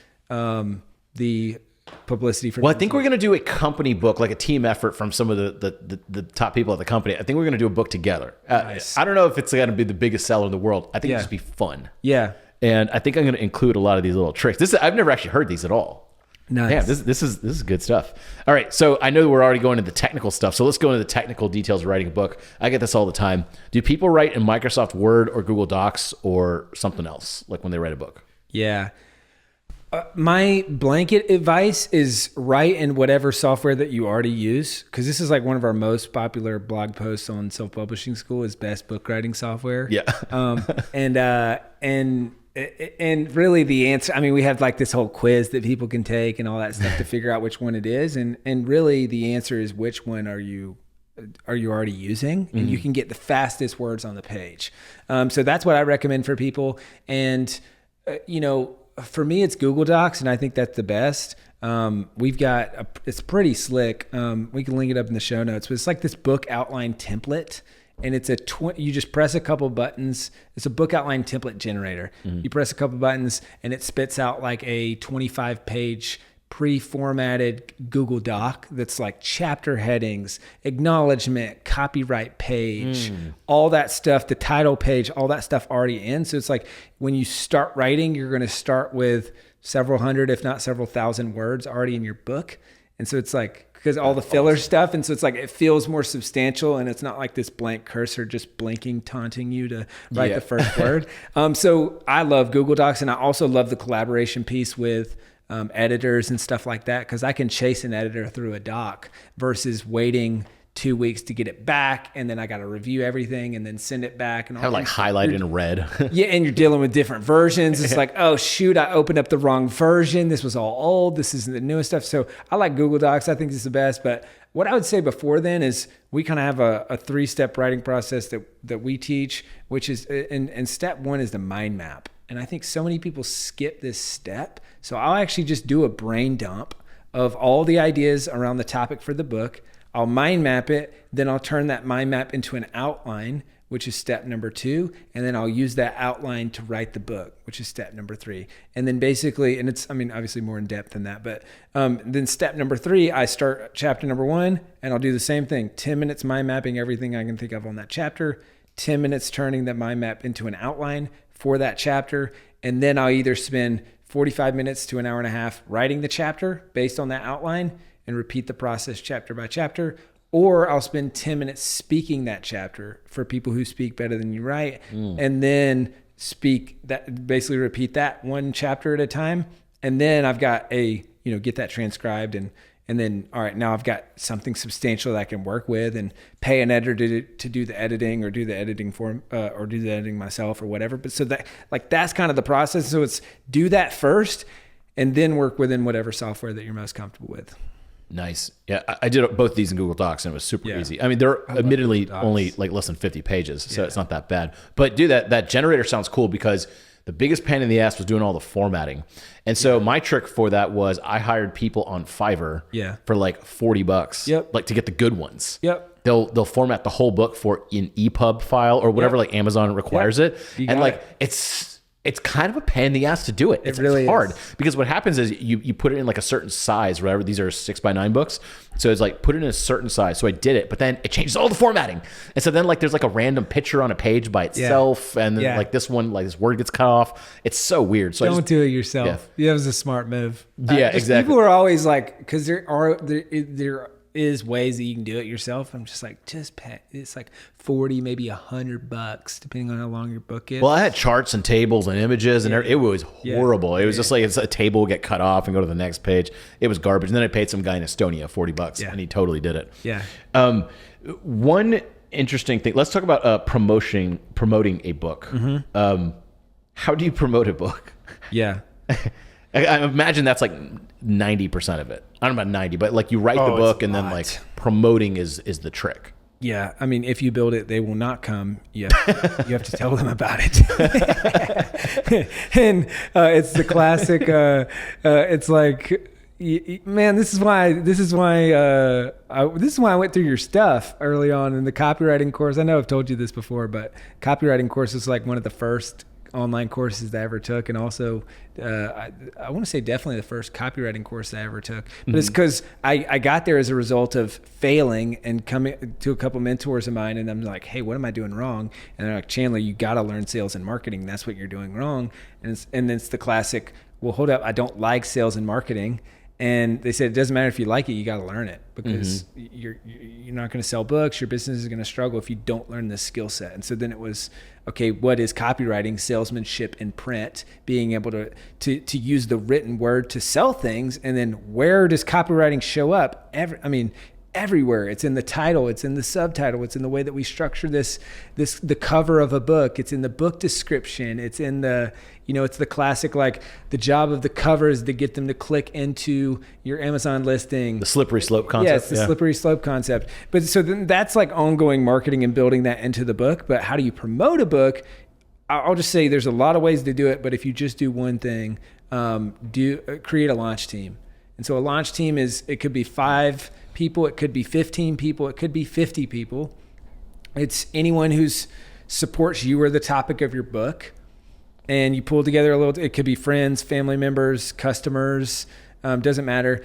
the publicity from. Well, I think we're going to do a company book, like a team effort from some of the top people at the company. I think we're going to do a book together. Nice. I don't know if it's going to be the biggest seller in the world. I think it'll just be fun. Yeah. And I think I'm going to include a lot of these little tricks. I've never actually heard these at all. Nice. Yeah, this is good stuff. All right, so I know we're already going into the technical stuff, so let's go into the technical details of writing a book. I get this all the time. Do people write in Microsoft Word or Google Docs or something else, like when they write a book? Yeah. My blanket advice is write in whatever software that you already use, because this is like one of our most popular blog posts on Self-Publishing School is best book writing software. Yeah. And really the answer, I mean, we have like this whole quiz that people can take and all that stuff to figure out which one it is. And really the answer is which one are you already using? And you can get the fastest words on the page. So that's what I recommend for people. And, for me, it's Google Docs, and I think that's the best. We've got, it's pretty slick. We can link it up in the show notes, but it's like this book outline template. And it's you just press a couple buttons. It's a book outline template generator. You press a couple buttons and it spits out like a 25-page pre-formatted Google Doc that's like chapter headings, acknowledgement, copyright page, all that stuff, the title page, all that stuff already in. So it's like when you start writing, you're going to start with several hundred, if not several thousand words already in your book. And so it's like, because all the filler stuff. And so it's like, it feels more substantial and it's not like this blank cursor just blinking, taunting you to write the first word. So I love Google Docs, and I also love the collaboration piece with editors and stuff like that, because I can chase an editor through a doc versus waiting 2 weeks to get it back, and then I got to review everything and then send it back and all. Have like highlighted in red. Yeah, and you're dealing with different versions. It's like, oh shoot, I opened up the wrong version. This was all old. This isn't the newest stuff. So I like Google Docs. I think this is the best. But what I would say before then is we kind of have a 3-step writing process that we teach, which is, and step 1 is the mind map. And I think so many people skip this step. So I'll actually just do a brain dump of all the ideas around the topic for the book. I'll mind map it, then I'll turn that mind map into an outline, which is step number 2, and then I'll use that outline to write the book, which is step number 3. And then basically, and it's, I mean, obviously more in depth than that, but then step number 3, I start chapter number 1, and I'll do the same thing, 10 minutes mind mapping everything I can think of on that chapter, 10 minutes turning that mind map into an outline for that chapter, and then I'll either spend 45 minutes to an hour and a half writing the chapter based on that outline, and repeat the process chapter by chapter, or I'll spend 10 minutes speaking that chapter for people who speak better than you write, and then speak that, basically repeat that one chapter at a time. And then I've got get that transcribed, and then, all right, now I've got something substantial that I can work with and pay an editor to do the editing, or do the editing or do the editing myself or whatever. But so that's kind of the process. So it's do that first and then work within whatever software that you're most comfortable with. Nice. Yeah, I did both of these in Google Docs, and it was super easy. I mean, they're admittedly only like less than 50 pages, so it's not that bad. But dude, that generator sounds cool, because the biggest pain in the ass was doing all the formatting. And so my trick for that was I hired people on Fiverr for like $40, like to get the good ones. They'll format the whole book for an EPUB file or whatever, like Amazon requires it. And like it's kind of a pain in the ass to do it. It's really hard because what happens is you put it in like a certain size, whatever. These are 6x9 books. So it's like put it in a certain size. So I did it, but then it changes all the formatting. And so then like there's like a random picture on a page by itself. And then like this one, like this word gets cut off. It's so weird. So don't do it yourself. Yeah, that was a smart move. Yeah, exactly. People are always like, because there is ways that you can do it yourself. I'm just like, pay. It's like 40, maybe $100, depending on how long your book is. Well, I had charts and tables and images, and it was horrible. It was just like it's a table would get cut off and go to the next page. It was garbage. And then I paid some guy in Estonia $40, and he totally did it. Yeah. One interesting thing. Let's talk about promoting a book. How do you promote a book? Yeah. I imagine that's like 90% of it. I don't know about 90, but like you write the book and then like promoting is the trick. Yeah. I mean, if you build it, they will not come. You have to tell them about it. And it's the classic, it's like, man, this is why I went through your stuff early on in the copywriting course. I know I've told you this before, but copywriting course is like one of the first online courses that I ever took, and also I want to say definitely the first copywriting course that I ever took. But it's because I got there as a result of failing and coming to a couple mentors of mine, and I'm like, hey, what am I doing wrong? And they're like, Chandler, you got to learn sales and marketing. That's what you're doing wrong. And then it's the classic, well, hold up, I don't like sales and marketing. And they said, it doesn't matter if you like it, you got to learn it, because you're not going to sell books. Your business is going to struggle if you don't learn this skill set. And so then it was, okay, what is copywriting, salesmanship in print, being able to use the written word to sell things. And then where does copywriting show up? Everywhere. It's in the title, it's in the subtitle, it's in the way that we structure the cover of a book, it's in the book description, it's in the, it's the classic, like, the job of the cover is to get them to click into your Amazon listing. The slippery slope concept. Yes, the slippery slope concept. But so then that's like ongoing marketing and building that into the book. But how do you promote a book? I'll just say there's a lot of ways to do it, but if you just do one thing, create a launch team. And so a launch team it could be 5 people, it could be 15 people, it could be 50 people. It's anyone who supports you or the topic of your book. And you pull together it could be friends, family members, customers, doesn't matter.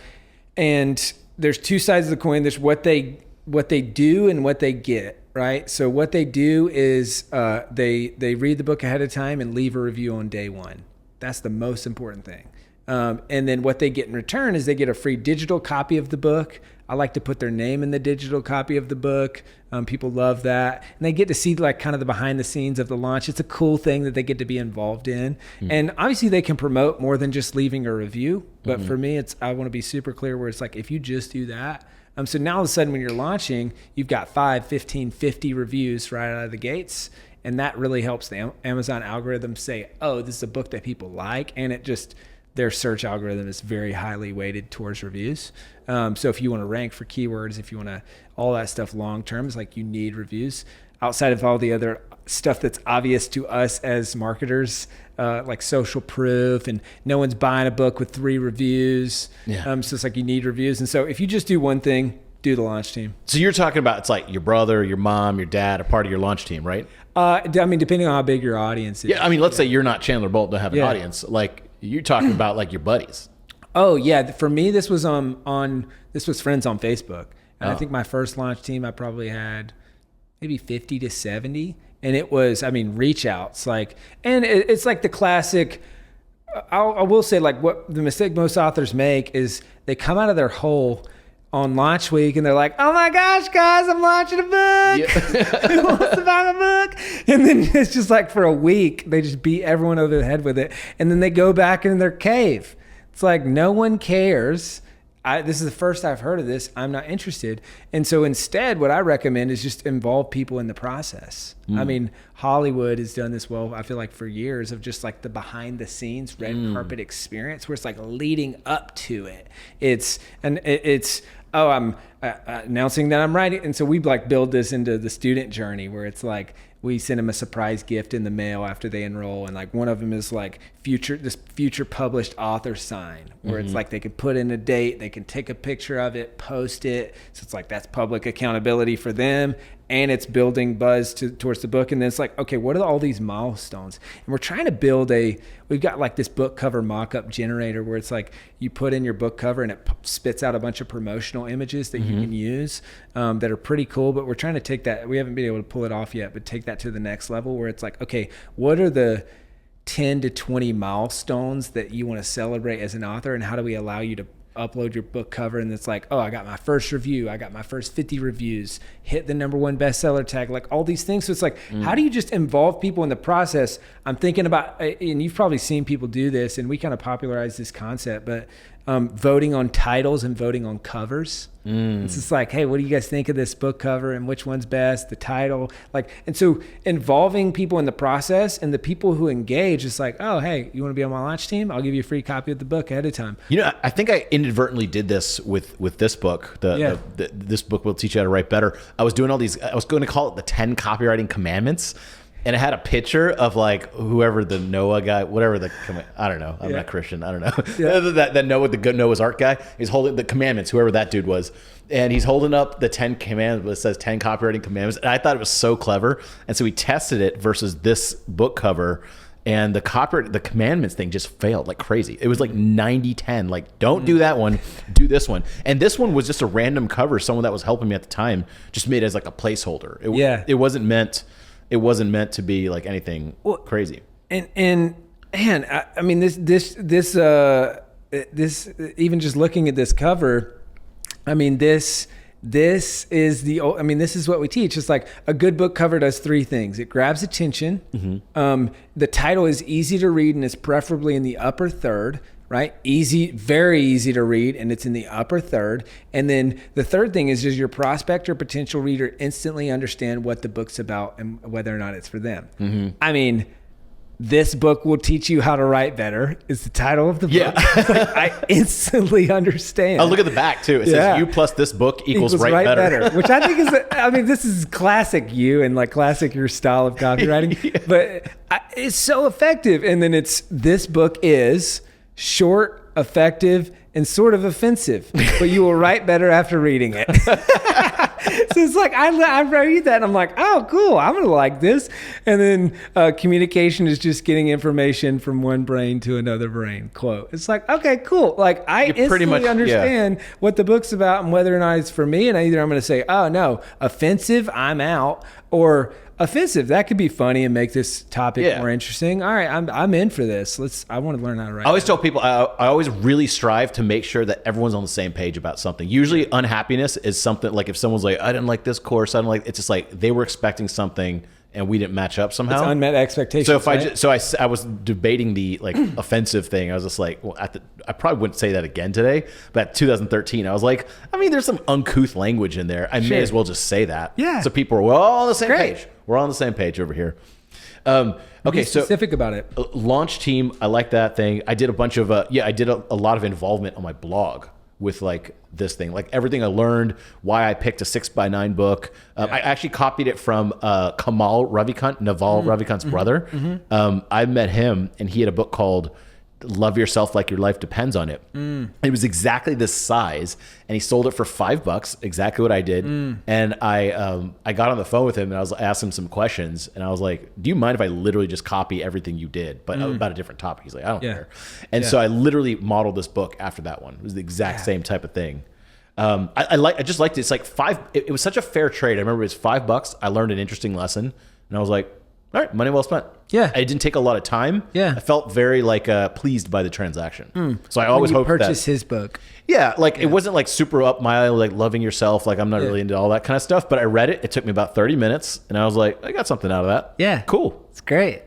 And there's 2 sides of the coin. There's what they do and what they get, right? So what they do is they read the book ahead of time and leave a review on day 1. That's the most important thing. And then what they get in return is they get a free digital copy of the book. I like to put their name in the digital copy of the book. People love that. And they get to see, like, kind of the behind the scenes of the launch. It's a cool thing that they get to be involved in. And obviously they can promote more than just leaving a review. But for me, I want to be super clear where it's like, if you just do that, so now all of a sudden when you're launching, you've got 5, 15, 50 reviews right out of the gates. And that really helps the Amazon algorithm say, oh, this is a book that people like. And their search algorithm is very highly weighted towards reviews. So if you want to rank for keywords, if you want to, all that stuff long term, is like, you need reviews. Outside of all the other stuff that's obvious to us as marketers, like social proof, and no one's buying a book with 3 reviews. So it's like, you need reviews. And so if you just do one thing, do the launch team. So you're talking about, it's like your brother, your mom, your dad are part of your launch team, right? Depending on how big your audience is. Yeah, let's say you're not Chandler Bolt, don't have an audience. Like, you're talking about, like, your buddies. Oh yeah, for me this was this was friends on Facebook, and I think my first launch team I probably had maybe 50 to 70, and it was reach outs, like, and it's like the classic. I will say, like, what the mistake most authors make is they come out of their hole on launch week and they're like, oh my gosh, guys, I'm launching a book. Who wants to buy my book? And then it's just like, for a week, they just beat everyone over the head with it. And then they go back in their cave. It's like, no one cares. This is the first I've heard of this. I'm not interested. And so instead, what I recommend is just involve people in the process. Hollywood has done this well, I feel like, for years, of just like the behind the scenes red carpet experience, where it's like leading up to it. I'm announcing that I'm writing. And so we like build this into the student journey, where it's like, we send them a surprise gift in the mail after they enroll. And like, one of them is like future published author sign, where it's like, they can put in a date, they can take a picture of it, post it. So it's like, that's public accountability for them. And it's building buzz towards the book. And then it's like, okay, what are all these milestones? And we're trying to we've got like this book cover mock-up generator, where it's like, you put in your book cover and it spits out a bunch of promotional images that you can use that are pretty cool. But we're trying to take that, we haven't been able to pull it off yet, but take that to the next level, where it's like, okay, what are the 10 to 20 milestones that you want to celebrate as an author? And how do we allow you to upload your book cover, and it's like, oh, I got my first review, I got my first 50 reviews, hit the #1 bestseller tag, like all these things. So it's like, how do you just involve people in the process? I'm thinking about, and you've probably seen people do this, and we kind of popularized this concept, but voting on titles and voting on covers. It's just like, hey, what do you guys think of this book cover, and which one's best, the title, like. And so involving people in the process, and the people who engage, it's like, oh, hey, you want to be on my launch team? I'll give you a free copy of the book ahead of time. I think I inadvertently did this with this book. This book will teach you how to write better. I was doing all these, I was going to call it the 10 copywriting commandments. And it had a picture of like whoever the Noah guy, whatever I don't know. I'm not Christian. I don't know. that Noah, the good Noah's Ark guy, he's holding the commandments, whoever that dude was. And he's holding up the 10 commandments, but it says 10 copywriting commandments. And I thought it was so clever. And so we tested it versus this book cover. And the commandments thing just failed like crazy. It was like 90-10. Like, don't do that one, do this one. And this one was just a random cover. Someone that was helping me at the time just made it as like a placeholder. It wasn't meant to be like anything crazy. And man, I mean, this even just looking at this cover, I mean, this is what we teach. It's like a good book cover does three things. It grabs attention. Mm-hmm. The title is easy to read and is preferably in the upper third, right? Very easy to read, and it's in the upper third. And then the third thing is, does your prospect or potential reader instantly understand what the book's about and whether or not it's for them? Mm-hmm. I mean, this book will teach you how to write better is the title of the book. Yeah. Like, I instantly understand. Oh, look at the back too. It says you plus this book equals write better. Which I think is, this is classic you and like classic your style of copywriting, yeah. But it's so effective. And then this book is short, effective, and sort of offensive, but you will write better after reading it. So it's like, I read that and I'm like, oh, cool. I'm going to like this. And then communication is just getting information from one brain to another brain, quote. It's like, okay, cool. Like I instantly understand what the book's about and whether or not it's for me. And either I'm going to say, oh no, offensive, I'm out, or offensive, that could be funny and make this topic more interesting. All right, I'm in for this. I want to learn how to write. I always tell people, I always really strive to make sure that everyone's on the same page about something. Usually unhappiness is something like if someone's like, I didn't like this course, it's just like they were expecting something and we didn't match up somehow. It's unmet expectations. So if I was debating the like offensive thing, I was just like, well, I probably wouldn't say that again today. But at 2013, I was like, I mean, there's some uncouth language in there. I may as well just say that. Yeah. So people are all on the same page. We're on the same page over here. Okay, be specific about it. Launch team, I like that thing. I did a bunch of I did a lot of involvement on my blog with like this thing, like everything I learned, why I picked a 6x9 book. I actually copied it from Naval Ravikant's brother. Mm-hmm. I met him and he had a book called Love Yourself Like Your Life Depends on It. It was exactly this size and he sold it for $5, exactly what I did. And I got on the phone with him and I asked him some questions and I was like, do you mind if I literally just copy everything you did, but about a different topic? He's like, I don't care. And so I literally modeled this book after that one. It was the exact same type of thing. I just liked it. It's like it was such a fair trade. I remember it was $5. I learned an interesting lesson and I was like, all right, money well spent. Yeah. It didn't take a lot of time. Yeah. I felt very pleased by the transaction. So I always hoped that. Purchase his book. Yeah. It wasn't like super up my alley, like loving yourself. Like I'm not really into all that kind of stuff, but I read it. It took me about 30 minutes and I was like, I got something out of that. Yeah. Cool. It's great.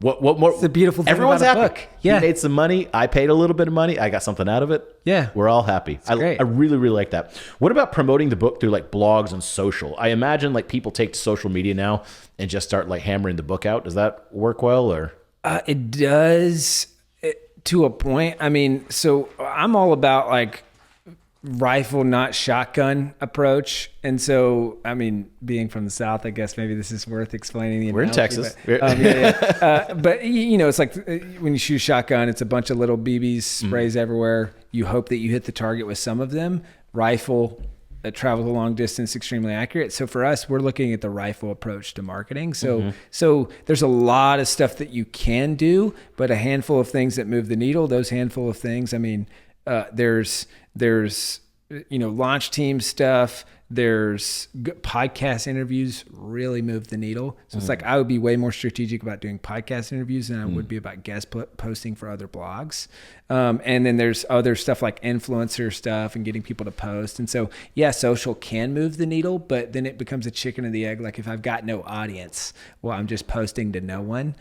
What more? It's a beautiful thing Everyone's about a happy. book. Yeah. He made some money. I paid a little bit of money. I got something out of it. Yeah. We're all happy. Great. I really, really like that. What about promoting the book through like blogs and social? I imagine like people take to social media now and just start like hammering the book out. Does that work well or? It does to a point. I mean, so I'm all about like rifle, not shotgun approach. And so, I mean, being from the South, I guess maybe this is worth explaining. The We're in Texas. But, but it's like when you shoot shotgun, it's a bunch of little BBs, sprays everywhere. You hope that you hit the target with some of them. Rifle, travels a long distance, extremely accurate. So for us, we're looking at the rifle approach to marketing. So so there's a lot of stuff that you can do, but a handful of things that move the needle. Those handful of things, I mean, there's launch team stuff. There's podcast interviews really move the needle. So it's like I would be way more strategic about doing podcast interviews than I would be about guest posting for other blogs. And then there's other stuff like influencer stuff and getting people to post. And so, yeah, social can move the needle, but then it becomes a chicken and the egg. Like if I've got no audience, well, I'm just posting to no one.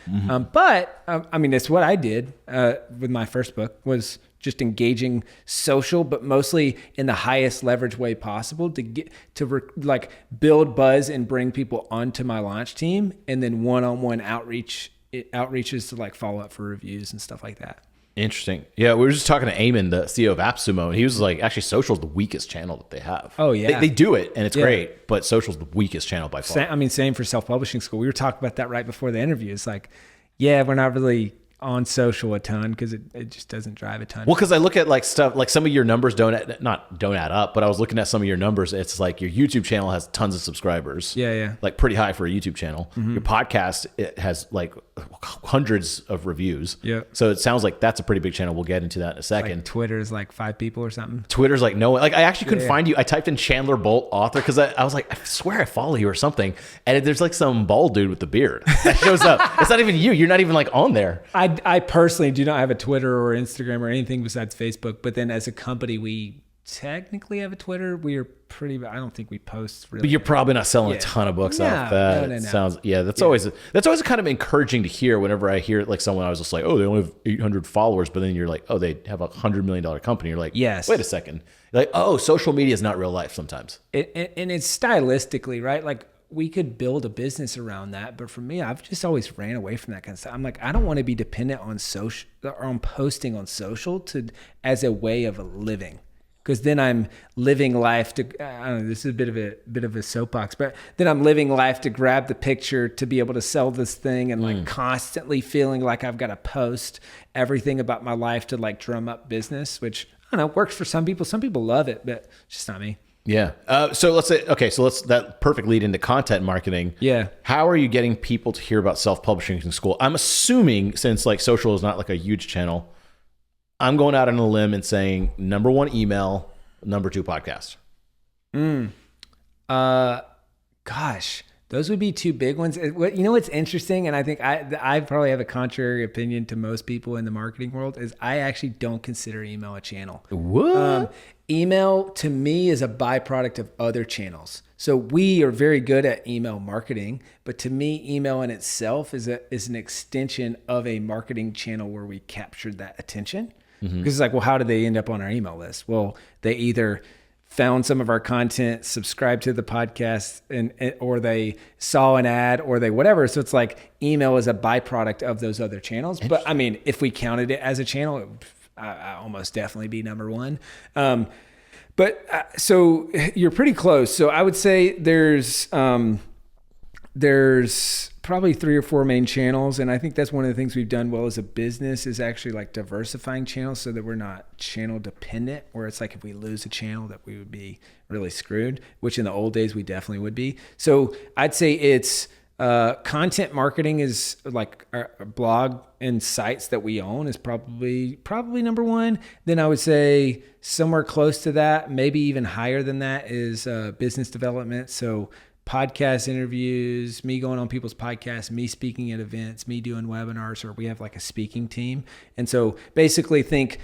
But I mean, it's what I did with my first book was just engaging social, but mostly in the highest leverage way possible to get build buzz and bring people onto my launch team, and then one-on-one outreaches to like follow up for reviews and stuff like that. Interesting. Yeah, we were just talking to Eamon, the CEO of AppSumo, and he was like, actually, social is the weakest channel that they have. Oh, yeah. They do it, and it's great, but social is the weakest channel by far. Same for self-publishing school. We were talking about that right before the interview. It's like, yeah, we're not really on social a ton because it just doesn't drive a ton. Well, because I look at like stuff, like some of your numbers don't add up, but I was looking at some of your numbers. It's like your YouTube channel has tons of subscribers. Yeah. Like pretty high for a YouTube channel. Your podcast, it has like hundreds of reviews. Yeah. So it sounds like that's a pretty big channel. We'll get into that in a second. Like Twitter's like 5 people or something. Twitter's like no one. Like I actually couldn't find you. I typed in Chandler Bolt author because I was like, I swear I follow you or something. And there's like some bald dude with the beard that shows up. It's not even you. You're not even like on there. I personally do not have a Twitter or Instagram or anything besides Facebook. But then as a company, we technically have a Twitter. We are pretty, I don't think we post really. But you're probably not selling a ton of books off that. It sounds, that's always kind of encouraging to hear whenever I hear like someone, I was just like, oh, they only have 800 followers. But then you're like, oh, they have $100 million company. You're like, yes. Wait a second. You're like, oh, social media is not real life sometimes. And it's stylistically, right? Like we could build a business around that. But for me, I've just always ran away from that kind of stuff. I'm like, I don't want to be dependent on social or on posting on social as a way of a living. Because then I'm living life to, I don't know, this is a bit of a soapbox, but then I'm living life to grab the picture to be able to sell this thing and like constantly feeling like I've got to post everything about my life to like drum up business, which I don't know, works for some people. Some people love it, but it's just not me. Yeah. So let's say, that perfect lead into content marketing. Yeah. How are you getting people to hear about self-publishing in school? I'm assuming since like social is not like a huge channel, I'm going out on a limb and saying number 1, email, number 2, podcast. Gosh, those would be 2 big ones. You know what's interesting, and I think I probably have a contrary opinion to most people in the marketing world, is I actually don't consider email a channel. What? Email to me is a byproduct of other channels. So we are very good at email marketing, but to me, email in itself is an extension of a marketing channel where we captured that attention. Because it's like, well, how did they end up on our email list? Well, they either found some of our content, subscribed to the podcast, or they saw an ad, or they whatever. So it's like email is a byproduct of those other channels. But I mean, if we counted it as a channel, it would almost definitely be number 1. So you're pretty close. So I would say there's probably 3 or 4 main channels. And I think that's one of the things we've done well as a business is actually like diversifying channels so that we're not channel dependent, where it's like if we lose a channel that we would be really screwed, which in the old days we definitely would be. So I'd say it's content marketing is like our blog and sites that we own is probably number 1. Then I would say somewhere close to that, maybe even higher than that, is business development. So podcast interviews, me going on people's podcasts, me speaking at events, me doing webinars, or we have like a speaking team. And so basically think,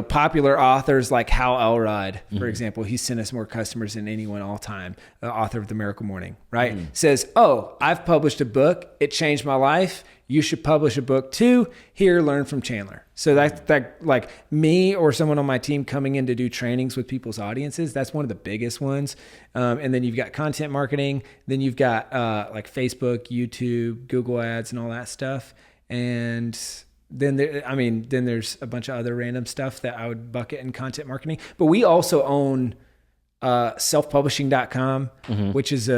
popular authors like Hal Elrod, for example, he sent us more customers than anyone all time, the author of The Miracle Morning, right? Says, oh, I've published a book. It changed my life. You should publish a book too. Here, learn from Chandler. So that like me or someone on my team coming in to do trainings with people's audiences, that's one of the biggest ones. And then you've got content marketing. Then you've got like Facebook, YouTube, Google Ads, and all that stuff. And then there's a bunch of other random stuff that I would bucket in content marketing. But we also own selfpublishing.com, which is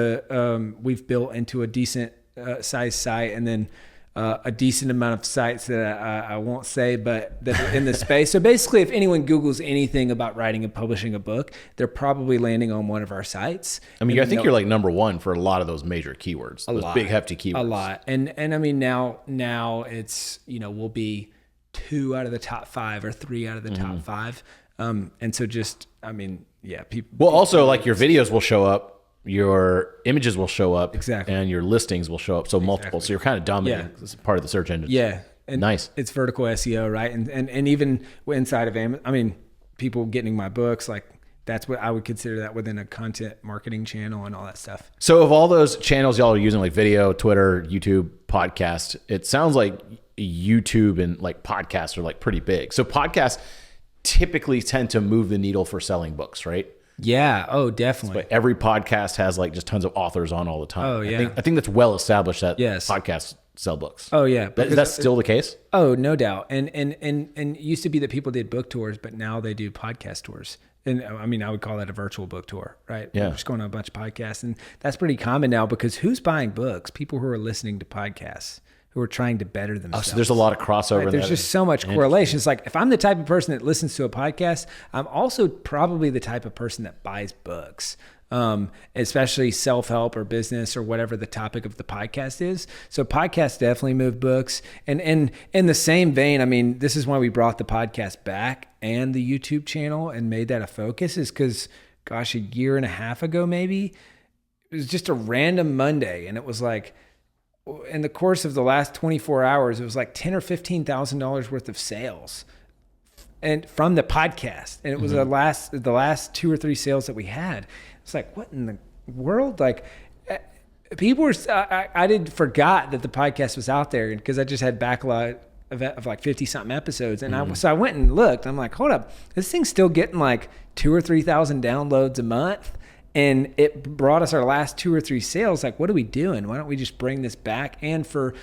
we've built into a decent size site, and then a decent amount of sites that I won't say, but that are in the space. So basically, if anyone Googles anything about writing and publishing a book, they're probably landing on one of our sites. I mean, I think you're like number 1 for a lot of those major keywords, those big hefty keywords. A lot. And I mean, now it's, we'll be 2 out of the top 5 or 3 out of the top 5. And so just, I mean, yeah, people. Well, also like your videos will show up. Your images will show up, exactly, and your listings will show up. So multiple. So you're kind of dominating as part of the search engine. Yeah, and nice. It's vertical SEO, right? And even inside of Amazon, I mean, people getting my books, like that's what I would consider that within a content marketing channel and all that stuff. So of all those channels y'all are using, like video, Twitter, YouTube, podcast, it sounds like YouTube and like podcasts are like pretty big. So podcasts typically tend to move the needle for selling books, right? Yeah. Oh, definitely. So every podcast has like just tons of authors on all the time. Oh, yeah. I think that's well established that yes, podcasts sell books. Oh, yeah. Is that still the case? Oh, no doubt. And it used to be that people did book tours, but now they do podcast tours. And I mean, I would call that a virtual book tour, right? Yeah. We're just going on a bunch of podcasts, and that's pretty common now because who's buying books? People who are listening to podcasts, who are trying to better Oh, themselves. so there's a lot of crossover. Right? There's just so much correlation. It's like, if I'm the type of person that listens to a podcast, I'm also probably the type of person that buys books, especially self-help or business or whatever the topic of the podcast is. So podcasts definitely move books. And in the same vein, I mean, this is why we brought the podcast back and the YouTube channel and made that a focus, is because, gosh, a year and a half ago, maybe, it was just a random Monday. And it was like, in the course of the last 24 hours, it was like $10,000 or $15,000 worth of sales, and from the podcast. And it was the last 2 or 3 sales that we had. It's like, what in the world? Like, people were, I forgot that the podcast was out there, because I just had backlog of like 50 something episodes. And so I went and looked. I'm like, hold up, this thing's still getting like 2,000 or 3,000 downloads a month. And it brought us our last 2 or 3 sales. Like, what are we doing? Why don't we just bring this back? And for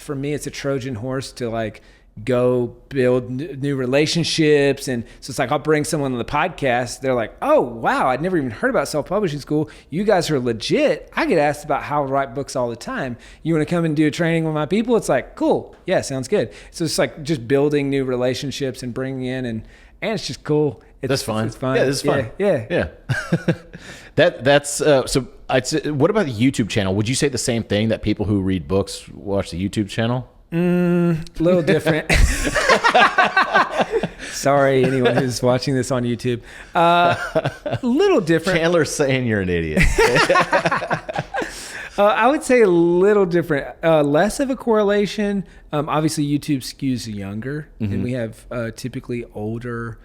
me, it's a Trojan horse to like go build new relationships. And so it's like, I'll bring someone on the podcast. They're like, oh, wow, I'd never even heard about self-publishing school. You guys are legit. I get asked about how to write books all the time. You want to come and do a training with my people? It's like, cool. Yeah, sounds good. So it's like just building new relationships and bringing in, and it's just cool. That's fun. It's fun. Yeah, this is fun. Yeah. That's so. I'd say, what about the YouTube channel? Would you say the same thing, that people who read books watch the YouTube channel? A little different. Sorry, anyone who's watching this on YouTube. A little different. Chandler's saying you're an idiot. I would say a little different. Less of a correlation. Obviously, YouTube skews younger, and we have typically older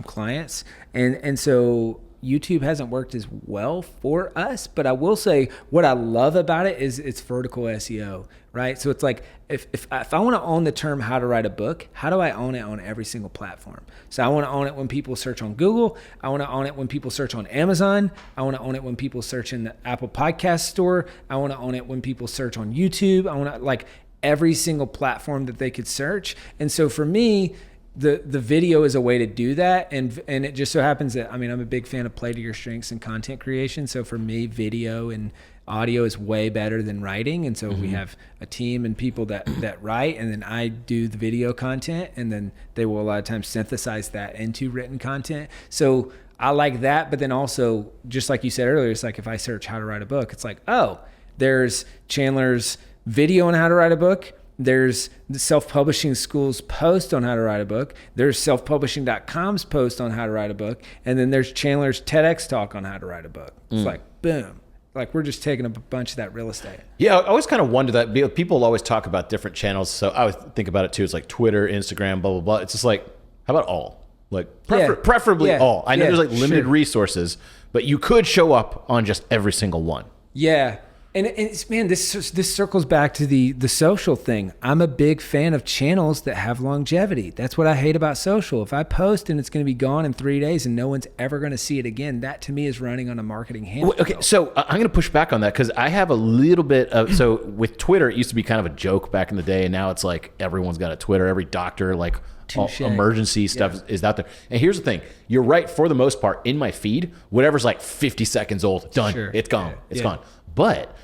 clients, and so YouTube hasn't worked as well for us. But I will say, what I love about it is it's vertical SEO, right? So it's like, if I want to own the term how to write a book, how do I own it on every single platform? So I want to own it when people search on Google. I want to own it when people search on Amazon. I want to own it when people search in the Apple Podcast Store. I want to own it when people search on YouTube. I want to, like, every single platform that they could search. And so for me, the video is a way to do that. And it just so happens that, I mean, I'm a big fan of play to your strengths and content creation. So for me, video and audio is way better than writing. And so we have a team and people that write, and then I do the video content, and then they will a lot of times synthesize that into written content. So I like that. But then also, just like you said earlier, it's like, if I search how to write a book, it's like, oh, there's Chandler's video on how to write a book. There's the Self-Publishing School's post on how to write a book. There's selfpublishing.com's post on how to write a book. And then there's Chandler's TEDx talk on how to write a book. It's like, boom. Like, we're just taking up a bunch of that real estate. Yeah, I always kind of wonder that. People always talk about different channels. So I would think about it too. It's like Twitter, Instagram, blah, blah, blah. It's just like, how about all? Like, preferably all. I know there's like limited resources, but you could show up on just every single one. Yeah. And it's, man, this circles back to the social thing. I'm a big fan of channels that have longevity. That's what I hate about social. If I post and it's going to be gone in 3 days and no one's ever going to see it again, that to me is running on a marketing hamster. Okay, so I'm going to push back on that, because I have a little bit of, so with Twitter, it used to be kind of a joke back in the day, and now it's like everyone's got a Twitter. Every doctor, like, all emergency stuff is out there. And here's the thing. You're right, for the most part, in my feed, whatever's like 50 seconds old, done. It's gone. It's gone. But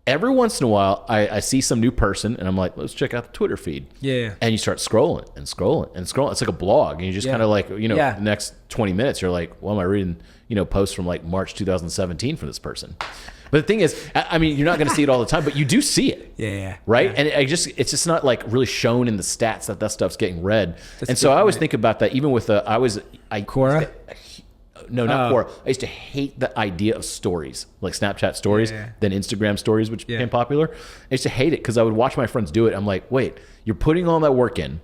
every once in a while, I see some new person, and I'm like, let's check out the Twitter feed. Yeah. And you start scrolling and scrolling and scrolling. It's like a blog. And you just kind of like, the next 20 minutes, you're like, well, am I reading, posts from like March 2017 from this person? But the thing is, I mean, you're not going to see it all the time, but you do see it. Yeah. Right? Yeah. And it's just not like really shown in the stats that stuff's getting read. And so I always think about that, even with Quora? No, not Quora. I used to hate the idea of stories, like Snapchat stories, then Instagram stories, which became popular. I used to hate it because I would watch my friends do it. I'm like, wait, you're putting all that work in,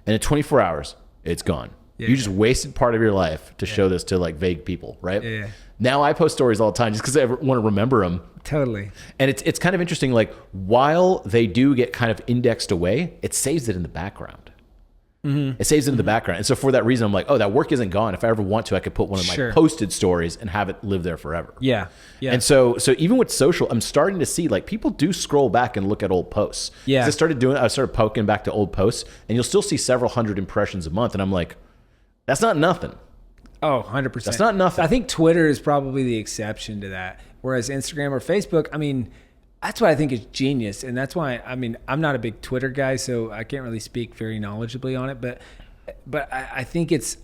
and in 24 hours, it's gone. You just wasted part of your life to show this to like vague people, right? Yeah. Now I post stories all the time just because I want to remember them. Totally. And it's kind of interesting, like, while they do get kind of indexed away, it saves it in the background. It saves it in the background. And so for that reason, I'm like, oh, that work isn't gone. If I ever want to, I could put one of my posted stories and have it live there forever. Yeah. And so even with social, I'm starting to see, like, people do scroll back and look at old posts. Yeah. I started poking back to old posts, and you'll still see several hundred impressions a month. And I'm like, that's not nothing. Oh, 100%. That's not nothing. I think Twitter is probably the exception to that. Whereas Instagram or Facebook, I mean, That's what I think is genius. And that's why, I mean, I'm not a big Twitter guy, so I can't really speak very knowledgeably on it. But I think it's,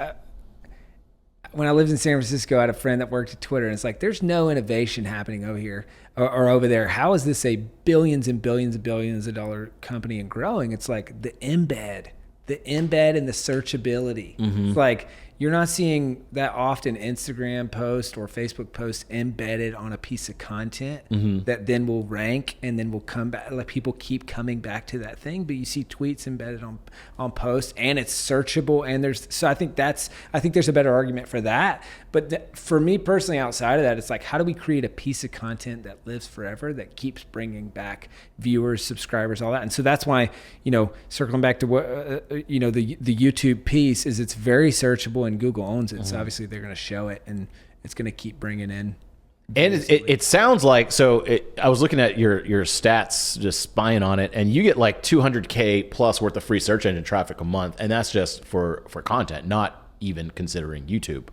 when I lived in San Francisco, I had a friend that worked at Twitter, and it's like, there's no innovation happening over here or over there. How is this a billions and billions and billions of dollar company and growing? It's like the embed and the searchability. It's like, you're not seeing that often Instagram post or Facebook post embedded on a piece of content that then will rank and then will come back. Like, people keep coming back to that thing, but you see tweets embedded on posts, and it's searchable. And I think there's a better argument for that. But for me personally, outside of that, it's like, how do we create a piece of content that lives forever, that keeps bringing back viewers, subscribers, all that? And so that's why, circling back to what, the YouTube piece is, it's very searchable, and Google owns it. So obviously they're going to show it, and it's going to keep bringing in. And it sounds like, I was looking at your stats, just spying on it, and you get like 200K plus worth of free search engine traffic a month. And that's just for content, not even considering YouTube.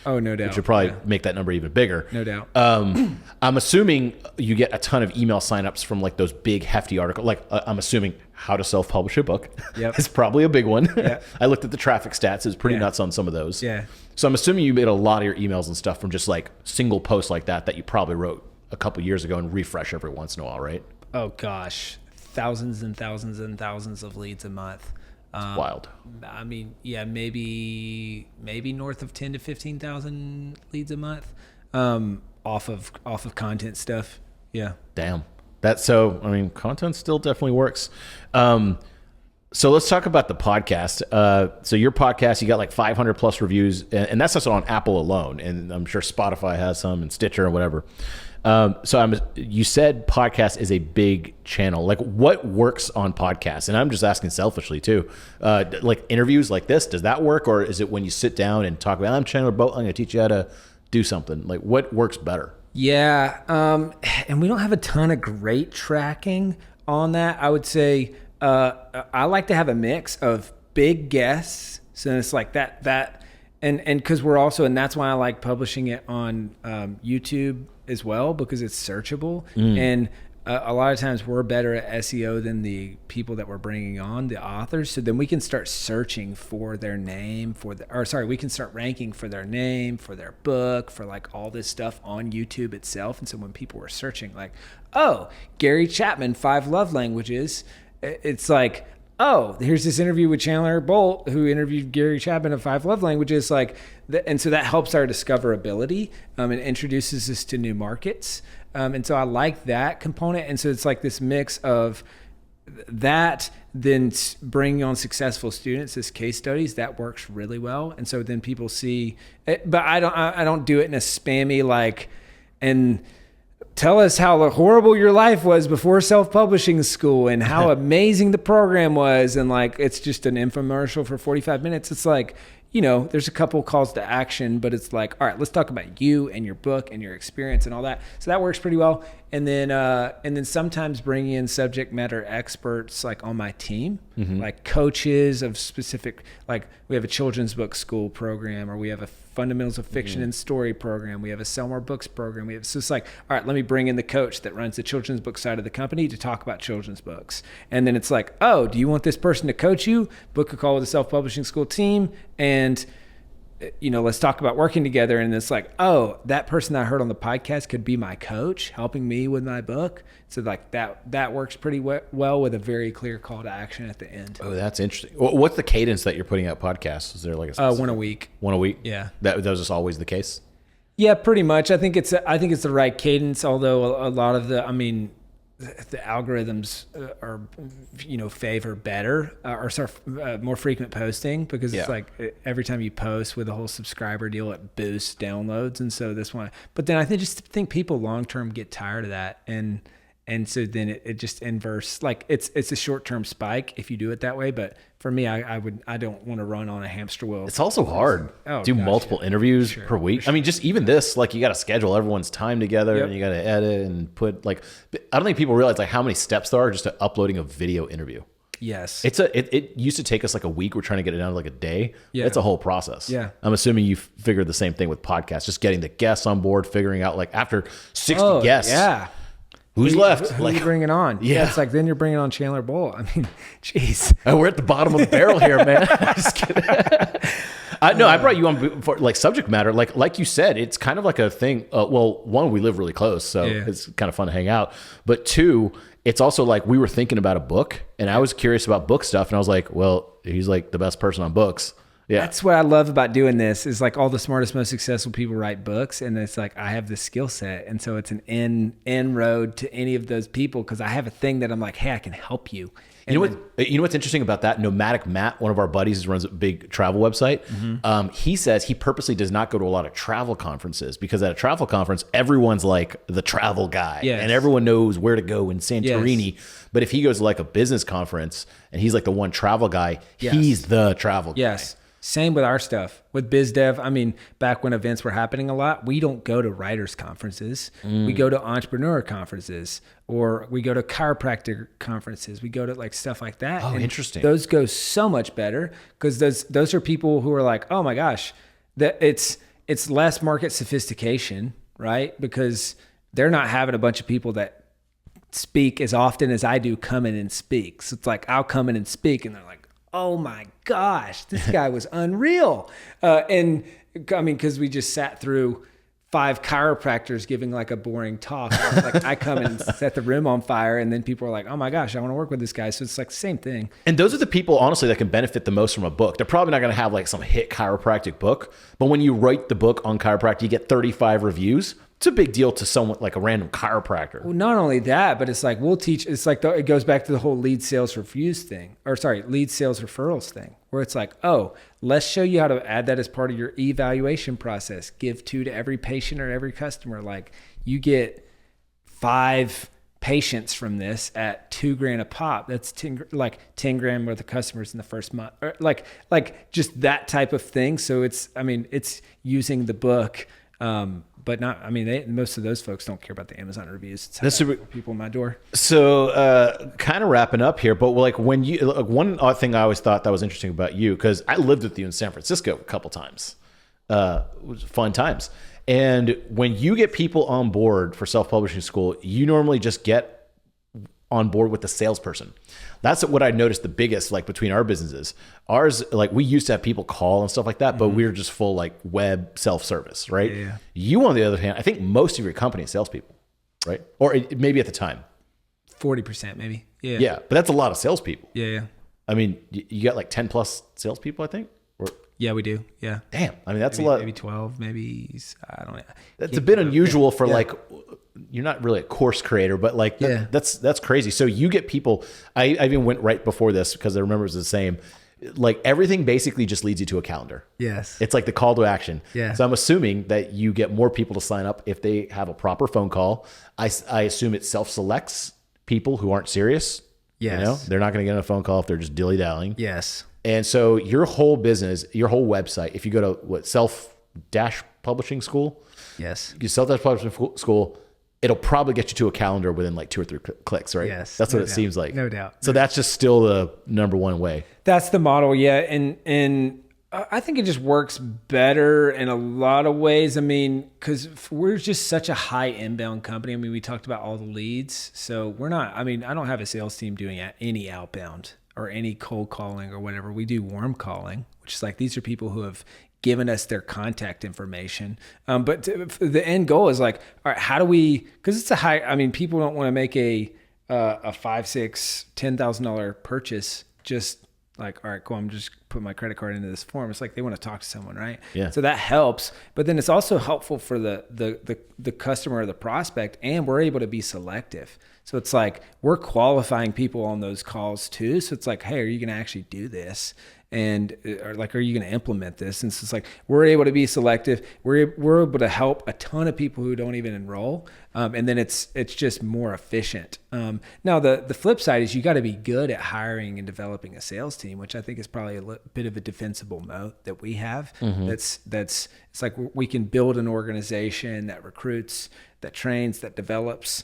Oh, no doubt. Which would probably make that number even bigger. No doubt. I'm assuming you get a ton of email signups from like those big hefty articles. Like I'm assuming how to self-publish a book is probably a big one. Yep. I looked at the traffic stats. It's pretty nuts on some of those. Yeah. So I'm assuming you made a lot of your emails and stuff from just like single posts like that you probably wrote a couple years ago and refresh every once in a while, right? Oh gosh, thousands and thousands and thousands of leads a month. Wild. I mean, yeah, maybe north of 10 to 15,000 leads a month, off of content stuff. Yeah. Damn. Content still definitely works. So let's talk about the podcast. So your podcast, you got like 500 plus reviews, and that's just on Apple alone. And I'm sure Spotify has some, and Stitcher and whatever. You said podcast is a big channel. Like, what works on podcasts? And I'm just asking selfishly too. Like interviews like this, does that work? Or is it when you sit down and talk about, I'm Chandler Bolt, I'm going to teach you how to do something? Like, what works better? Yeah. And we don't have a ton of great tracking on that. I would say, I like to have a mix of big guests. So it's like that, and cause we're also, and that's why I like publishing it on, YouTube as well, because it's searchable. And a lot of times we're better at SEO than the people that we're bringing on, the authors. So then we can start searching for their name, we can start ranking for their name, for their book, for like all this stuff on YouTube itself. And so when people were searching like, oh, Gary Chapman, 5 love languages, it's like, oh, here's this interview with Chandler Bolt, who interviewed Gary Chapman of 5 love languages. And so that helps our discoverability, and introduces us to new markets. And so I like that component. And so it's like this mix of that, then bringing on successful students as case studies, that works really well. And so then people see it, but I don't do it in a spammy, and tell us how horrible your life was before self-publishing school and how amazing the program was. And it's just an infomercial for 45 minutes. It's like, there's a couple calls to action, but it's like, all right, let's talk about you and your book and your experience and all that. So that works pretty well. And then sometimes bringing in subject matter experts on my team, like coaches of specific, we have a children's book school program, or we have a fundamentals of fiction and story program. We have a sell more books program. So it's like, all right, let me bring in the coach that runs the children's book side of the company to talk about children's books. And then it's like, oh, do you want this person to coach you? Book a call with the self-publishing school team, and let's talk about working together. And it's like, oh, that person that I heard on the podcast could be my coach, helping me with my book. So that works pretty well with a very clear call to action at the end. Oh, that's interesting. What's the cadence that you're putting out podcasts? Is there like a one a week? One a week? Yeah. That was just always the case? Yeah, pretty much. I think it's the right cadence. Although a lot of the algorithms are, favor better or more frequent posting, because it's like every time you post with a whole subscriber deal, it boosts downloads. And so this one, but then I just think people long-term get tired of that. And so then it just inverse, it's a short-term spike if you do it that way. But for me, I don't want to run on a hamster wheel. It's also hard. Do multiple interviews per week. Sure. I mean, just even this, you got to schedule everyone's time together, and you got to edit and put I don't think people realize how many steps there are just to uploading a video interview. Yes. It used to take us a week. We're trying to get it down to a day. Yeah. It's a whole process. Yeah. I'm assuming you figured the same thing with podcasts, just getting the guests on board, figuring out after 60 guests. Yeah. Who's left? Who are you bringing on? Yeah. It's like, then you're bringing on Chandler Bolt. I mean, jeez. We're at the bottom of the barrel here, man. I'm just kidding. No, I brought you on for like subject matter. Like you said, it's kind of like a thing. Well, one, we live really close, so it's kind of fun to hang out. But two, it's also like we were thinking about a book, and I was curious about book stuff, and I was like, well, he's like the best person on books. Yeah. That's what I love about doing this is like all the smartest, most successful people write books. And it's like, I have this skill set. And so it's an inroad to any of those people. Cause I have a thing that I'm like, hey, I can help you. And you know what's interesting about that? Nomadic Matt, one of our buddies who runs a big travel website. He says he purposely does not go to a lot of travel conferences because at a travel conference, everyone's like the travel guy and everyone knows where to go in Santorini. Yes. But if he goes to like a business conference and he's like the one travel guy, he's the travel guy. Yes. Same with our stuff with biz dev. I mean, back when events were happening a lot, we don't go to writers conferences. We go to entrepreneur conferences, or we go to chiropractor conferences. We go to like stuff like that. Oh, and interesting. Those go so much better because those are people who are like, oh my gosh, that it's less market sophistication, right? Because they're not having a bunch of people that speak as often as I do come in and speak. So it's like, I'll come in and speak and they're like, oh my gosh, this guy was unreal. And I mean, because we just sat through 5 chiropractors giving like a boring talk. Like I come and set the room on fire, and then people are like, oh my gosh, I want to work with this guy. So it's like the same thing. And those are the people, honestly, that can benefit the most from a book. They're probably not going to have like some hit chiropractic book, but when you write the book on chiropractic, you get 35 reviews. It's a big deal to someone like a random chiropractor. Well, not only that, but it's like we'll teach. It's like it goes back to the whole lead sales referrals thing, where it's like, oh, let's show you how to add that as part of your evaluation process. Give 2 to every patient or every customer. Like you get 5 patients from this at $2,000 a pop. That's 10 grand worth of customers in the first month, or like just that type of thing. So it's using the book. But not, I mean, most of those folks don't care about the Amazon reviews. It's people in my door. So kind of wrapping up here, but like when you, like one odd thing I always thought that was interesting about you, because I lived with you in San Francisco a couple times. It was fun times. And when you get people on board for self-publishing school, you normally just get on board with the salesperson. That's what I noticed the biggest, like between our businesses. Ours, like we used to have people call and stuff like that, but we were just full like web self-service, right? Yeah. You, on the other hand, I think most of your company is salespeople, right? Or maybe at the time. 40% maybe. Yeah. Yeah, but that's a lot of salespeople. Yeah. I mean, you got like 10 plus salespeople, I think? Yeah, we do. Yeah. Damn. I mean, that's a lot. Maybe 12, maybe, I don't know. That's a bit unusual for like, you're not really a course creator, but like that's crazy. So you get people, I even went right before this because I remember it was the same. Like everything basically just leads you to a calendar. Yes. It's like the call to action. Yeah. So I'm assuming that you get more people to sign up if they have a proper phone call. I assume it self-selects people who aren't serious. Yes. You know, they're not going to get a phone call if they're just dilly-dallying. Yes. And so your whole business, your whole website, if you go to self-publishing school, yes, you self-publishing school, it'll probably get you to a calendar within like 2 or 3 clicks, right? Yes. That's what it seems like. No doubt. So that's just still the number one way. That's the model. Yeah. And I think it just works better in a lot of ways. I mean, because we're just such a high inbound company. I mean, we talked about all the leads. So we're not, I mean, I don't have a sales team doing any outbound or any cold calling or whatever. We do warm calling, which is like, these are people who have given us their contact information. But the end goal is like, all right, how do we, because it's a high, I mean, people don't want to make a $5,000, $6,000, $10,000 purchase just like, all right, cool, I'm just put my credit card into this form. It's like they want to talk to someone, right? Yeah. So that helps. But then it's also helpful for the customer or the prospect, and we're able to be selective. So it's like we're qualifying people on those calls too. So it's like, hey, are you going to actually do this? And or like, are you going to implement this? And so it's like we're able to be selective. We're able to help a ton of people who don't even enroll, and then it's just more efficient. Now the flip side is you got to be good at hiring and developing a sales team, which I think is probably a bit of a defensible moat that we have. Mm-hmm. That's it's like we can build an organization that recruits, that trains, that develops.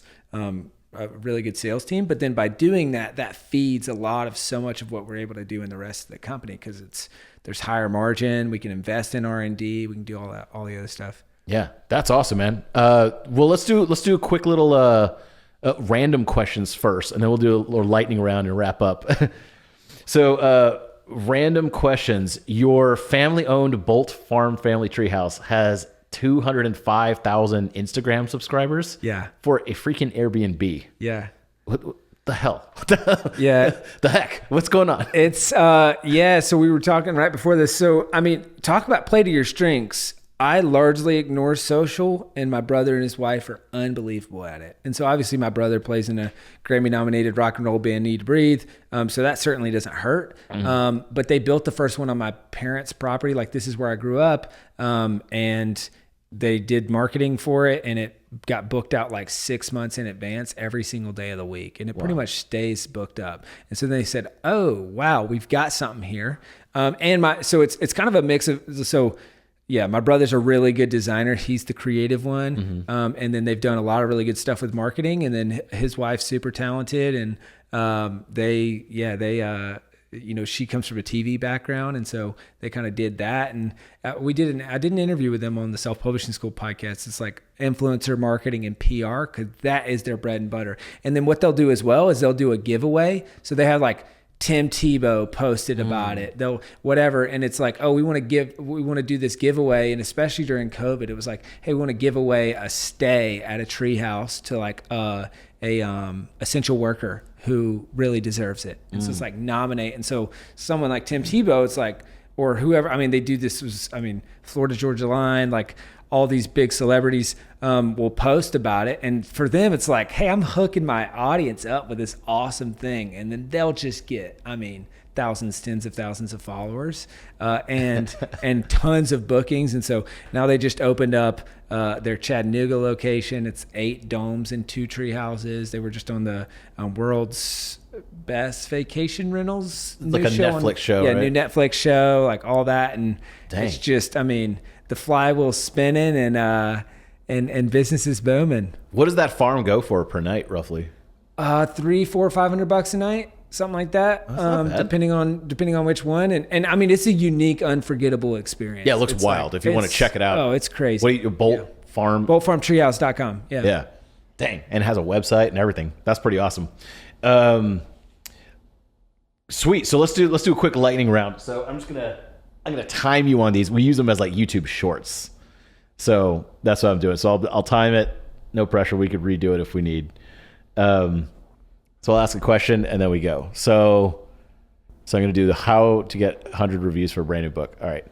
A really good sales team, but then by doing that feeds a lot of so much of what we're able to do in the rest of the company, because there's higher margin. We can invest in R&D. We can do all the other stuff. Yeah, that's awesome, man. Well, let's do a quick little random questions first, and then we'll do a little lightning round and wrap up. So, random questions. Your family-owned Bolt Farm Family Treehouse has 205,000 Instagram subscribers. Yeah. For a freaking Airbnb. Yeah. What the hell? Yeah. The heck? What's going on? It's, so we were talking right before this. So, I mean, talk about play to your strengths. I largely ignore social, and my brother and his wife are unbelievable at it. And so obviously my brother plays in a Grammy-nominated rock and roll band, Need to Breathe. So that certainly doesn't hurt. But they built the first one on my parents' property. Like, this is where I grew up. And they did marketing for it, and it got booked out like 6 months in advance every single day of the week. And it pretty much stays booked up. And so they said, oh, wow, we've got something here. So it's kind of a mix of, yeah, my brother's a really good designer. He's the creative one. And then they've done a lot of really good stuff with marketing. And then his wife's super talented. And she comes from a TV background. And so they kind of did that. And I did an interview with them on the Self-Publishing School podcast. It's like influencer marketing and PR, because that is their bread and butter. And then what they'll do as well is they'll do a giveaway. So they have like Tim Tebow posted about it, though, whatever. And it's like, oh, we want to do this giveaway. And especially during COVID, it was like, hey, we want to give away a stay at a treehouse to like a essential worker who really deserves it. And so it's like nominate. And so someone like Tim Tebow, it's like, or whoever, I mean, they do this Florida Georgia Line, like all these big celebrities will post about it. And for them, it's like, hey, I'm hooking my audience up with this awesome thing. And then they'll just get, thousands, tens of thousands of followers and tons of bookings. And so now they just opened up their Chattanooga location. It's 8 domes and 2 tree houses. They were just on the world's best vacation rentals. Like a Netflix show, yeah, right? new Netflix show, like all that. And Dang. It's just, the flywheel's spinning and business is booming. What does that farm go for per night, roughly? $300, $400, $500 a night, something like that. That's not bad. Depending on which one. And it's a unique, unforgettable experience. Yeah, it looks It's wild. Like, if you want to check it out. Oh, it's crazy. What Bolt Farm? BoltFarmTreehouse.com. Yeah. Yeah. Dang. And it has a website and everything. That's pretty awesome. Sweet. So let's do a quick lightning round. So I'm gonna time you on these. We use them as like YouTube shorts. So that's what I'm doing. So I'll time it. No pressure. We could redo it if we need. So I'll ask a question and then we go. So I'm going to do the how to get 100 reviews for a brand new book. All right.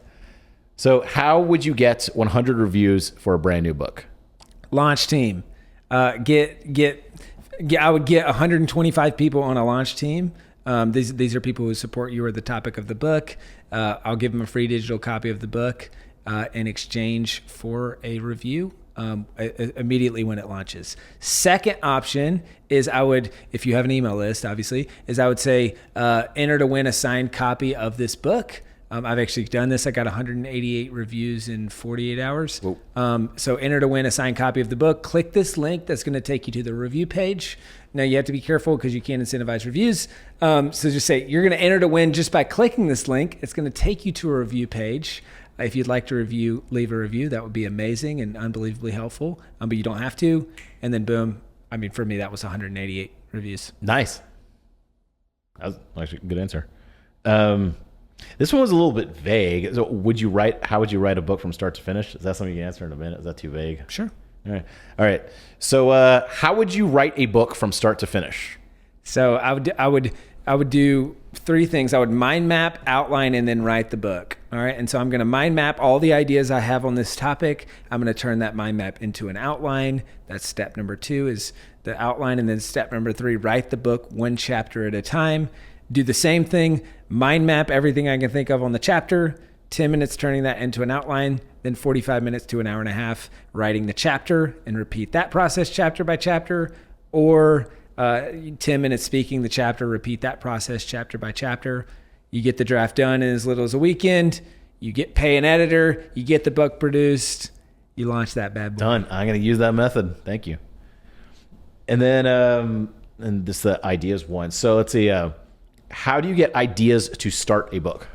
So how would you get 100 reviews for a brand new book? Launch team. I would get 125 people on a launch team. These are people who support you or the topic of the book. I'll give them a free digital copy of the book in exchange for a review immediately when it launches. Second option is if you have an email list, obviously, I would say enter to win a signed copy of this book. I've actually done this. I got 188 reviews in 48 hours. So enter to win a signed copy of the book. Click this link that's going to take you to the review page. Now you have to be careful because you can't incentivize reviews. So just say you're going to enter to win just by clicking this link. It's going to take you to a review page. If you'd like to leave a review, that would be amazing and unbelievably helpful. But you don't have to. And then boom. For me, that was 188 reviews. Nice. That was actually a good answer. This one was a little bit vague. So how would you write a book from start to finish? Is that something you can answer in a minute? Is that too vague? Sure. All right. So how would you write a book from start to finish? So I would do 3 things. I would mind map, outline, and then write the book. All right. And so I'm going to mind map all the ideas I have on this topic. I'm going to turn that mind map into an outline. That's step number 2 is the outline. And then step number 3, write the book 1 chapter at a time. Do the same thing, mind map everything I can think of on the chapter, 10 minutes turning that into an outline, then 45 minutes to an hour and a half writing the chapter, and repeat that process chapter by chapter, or 10 minutes speaking the chapter, repeat that process chapter by chapter. You get the draft done in as little as a weekend, you pay an editor, you get the book produced, you launch that bad boy. Done. I'm going to use that method. Thank you. And then, and this the ideas one. So let's see, how do you get ideas to start a book?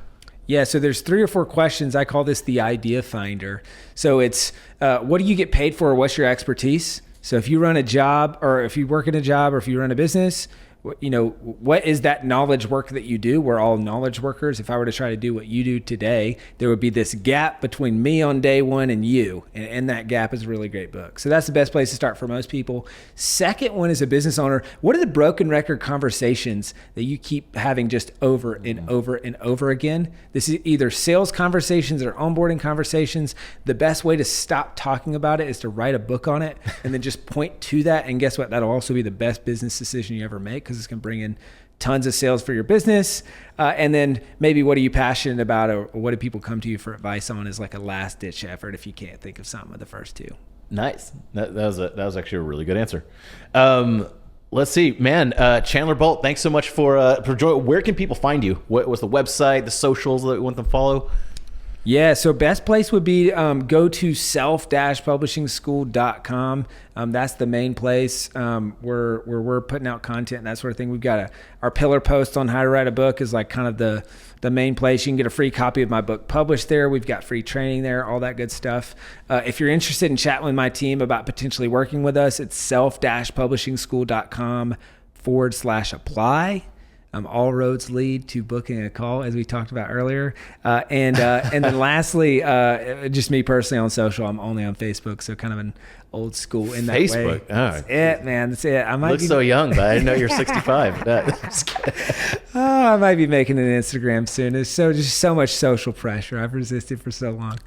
Yeah, so there's 3 or 4 questions. I call this the idea finder. So it's what do you get paid for? What's your expertise? So if you run a job, or if you work in a job, or if you run a business, what is that knowledge work that you do? We're all knowledge workers. If I were to try to do what you do today, there would be this gap between me on day one and you. And that gap is a really great book. So that's the best place to start for most people. Second one is a business owner. What are the broken record conversations that you keep having just over and over and over again? This is either sales conversations or onboarding conversations. The best way to stop talking about it is to write a book on it and then just point to that. And guess what? That'll also be the best business decision you ever make, because it's going to bring in tons of sales for your business. And then maybe what are you passionate about, or what do people come to you for advice on as like a last ditch effort if you can't think of something of the first two? Nice. That was actually a really good answer. Let's see, man. Chandler Bolt, thanks so much for joining. Where can people find you? What was the website, the socials that we want them to follow? Yeah, so best place would be go to self-publishingschool.com. That's the main place where we're putting out content and that sort of thing. We've got our pillar post on how to write a book is like kind of the main place. You can get a free copy of my book published there. We've got free training there, all that good stuff. If you're interested in chatting with my team about potentially working with us, it's self-publishingschool.com/apply. All roads lead to booking a call, as we talked about earlier. And then lastly, just me personally on social, I'm only on Facebook, so kind of an old school in that Facebook. way. Oh, that's it, man. That's it. I might look so young, but I didn't know you're 65. I might be making an Instagram soon. There's just so much social pressure. I've resisted for so long.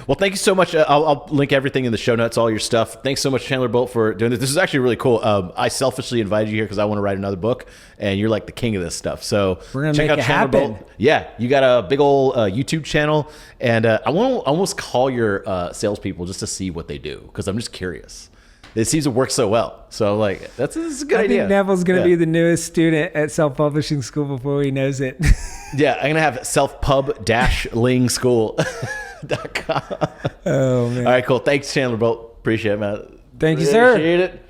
Well, thank you so much. I'll link everything in the show notes, all your stuff. Thanks so much, Chandler Bolt, for doing this. This is actually really cool. I selfishly invited you here because I want to write another book, and you're like the king of this stuff. So we're gonna check make out it Chandler happen. Bolt. Yeah, you got a big old YouTube channel, and I want to almost call your salespeople just to see what they do, because I'm just curious. It seems to work so well. So like, this is a good idea. I think Neville's going to be the newest student at Self-Publishing School before he knows it. Yeah, I'm going to have selfpub-lingschool.com. Oh, man. All right, cool. Thanks, Chandler Bolt. Appreciate it, man. Thank you, sir. Appreciate it.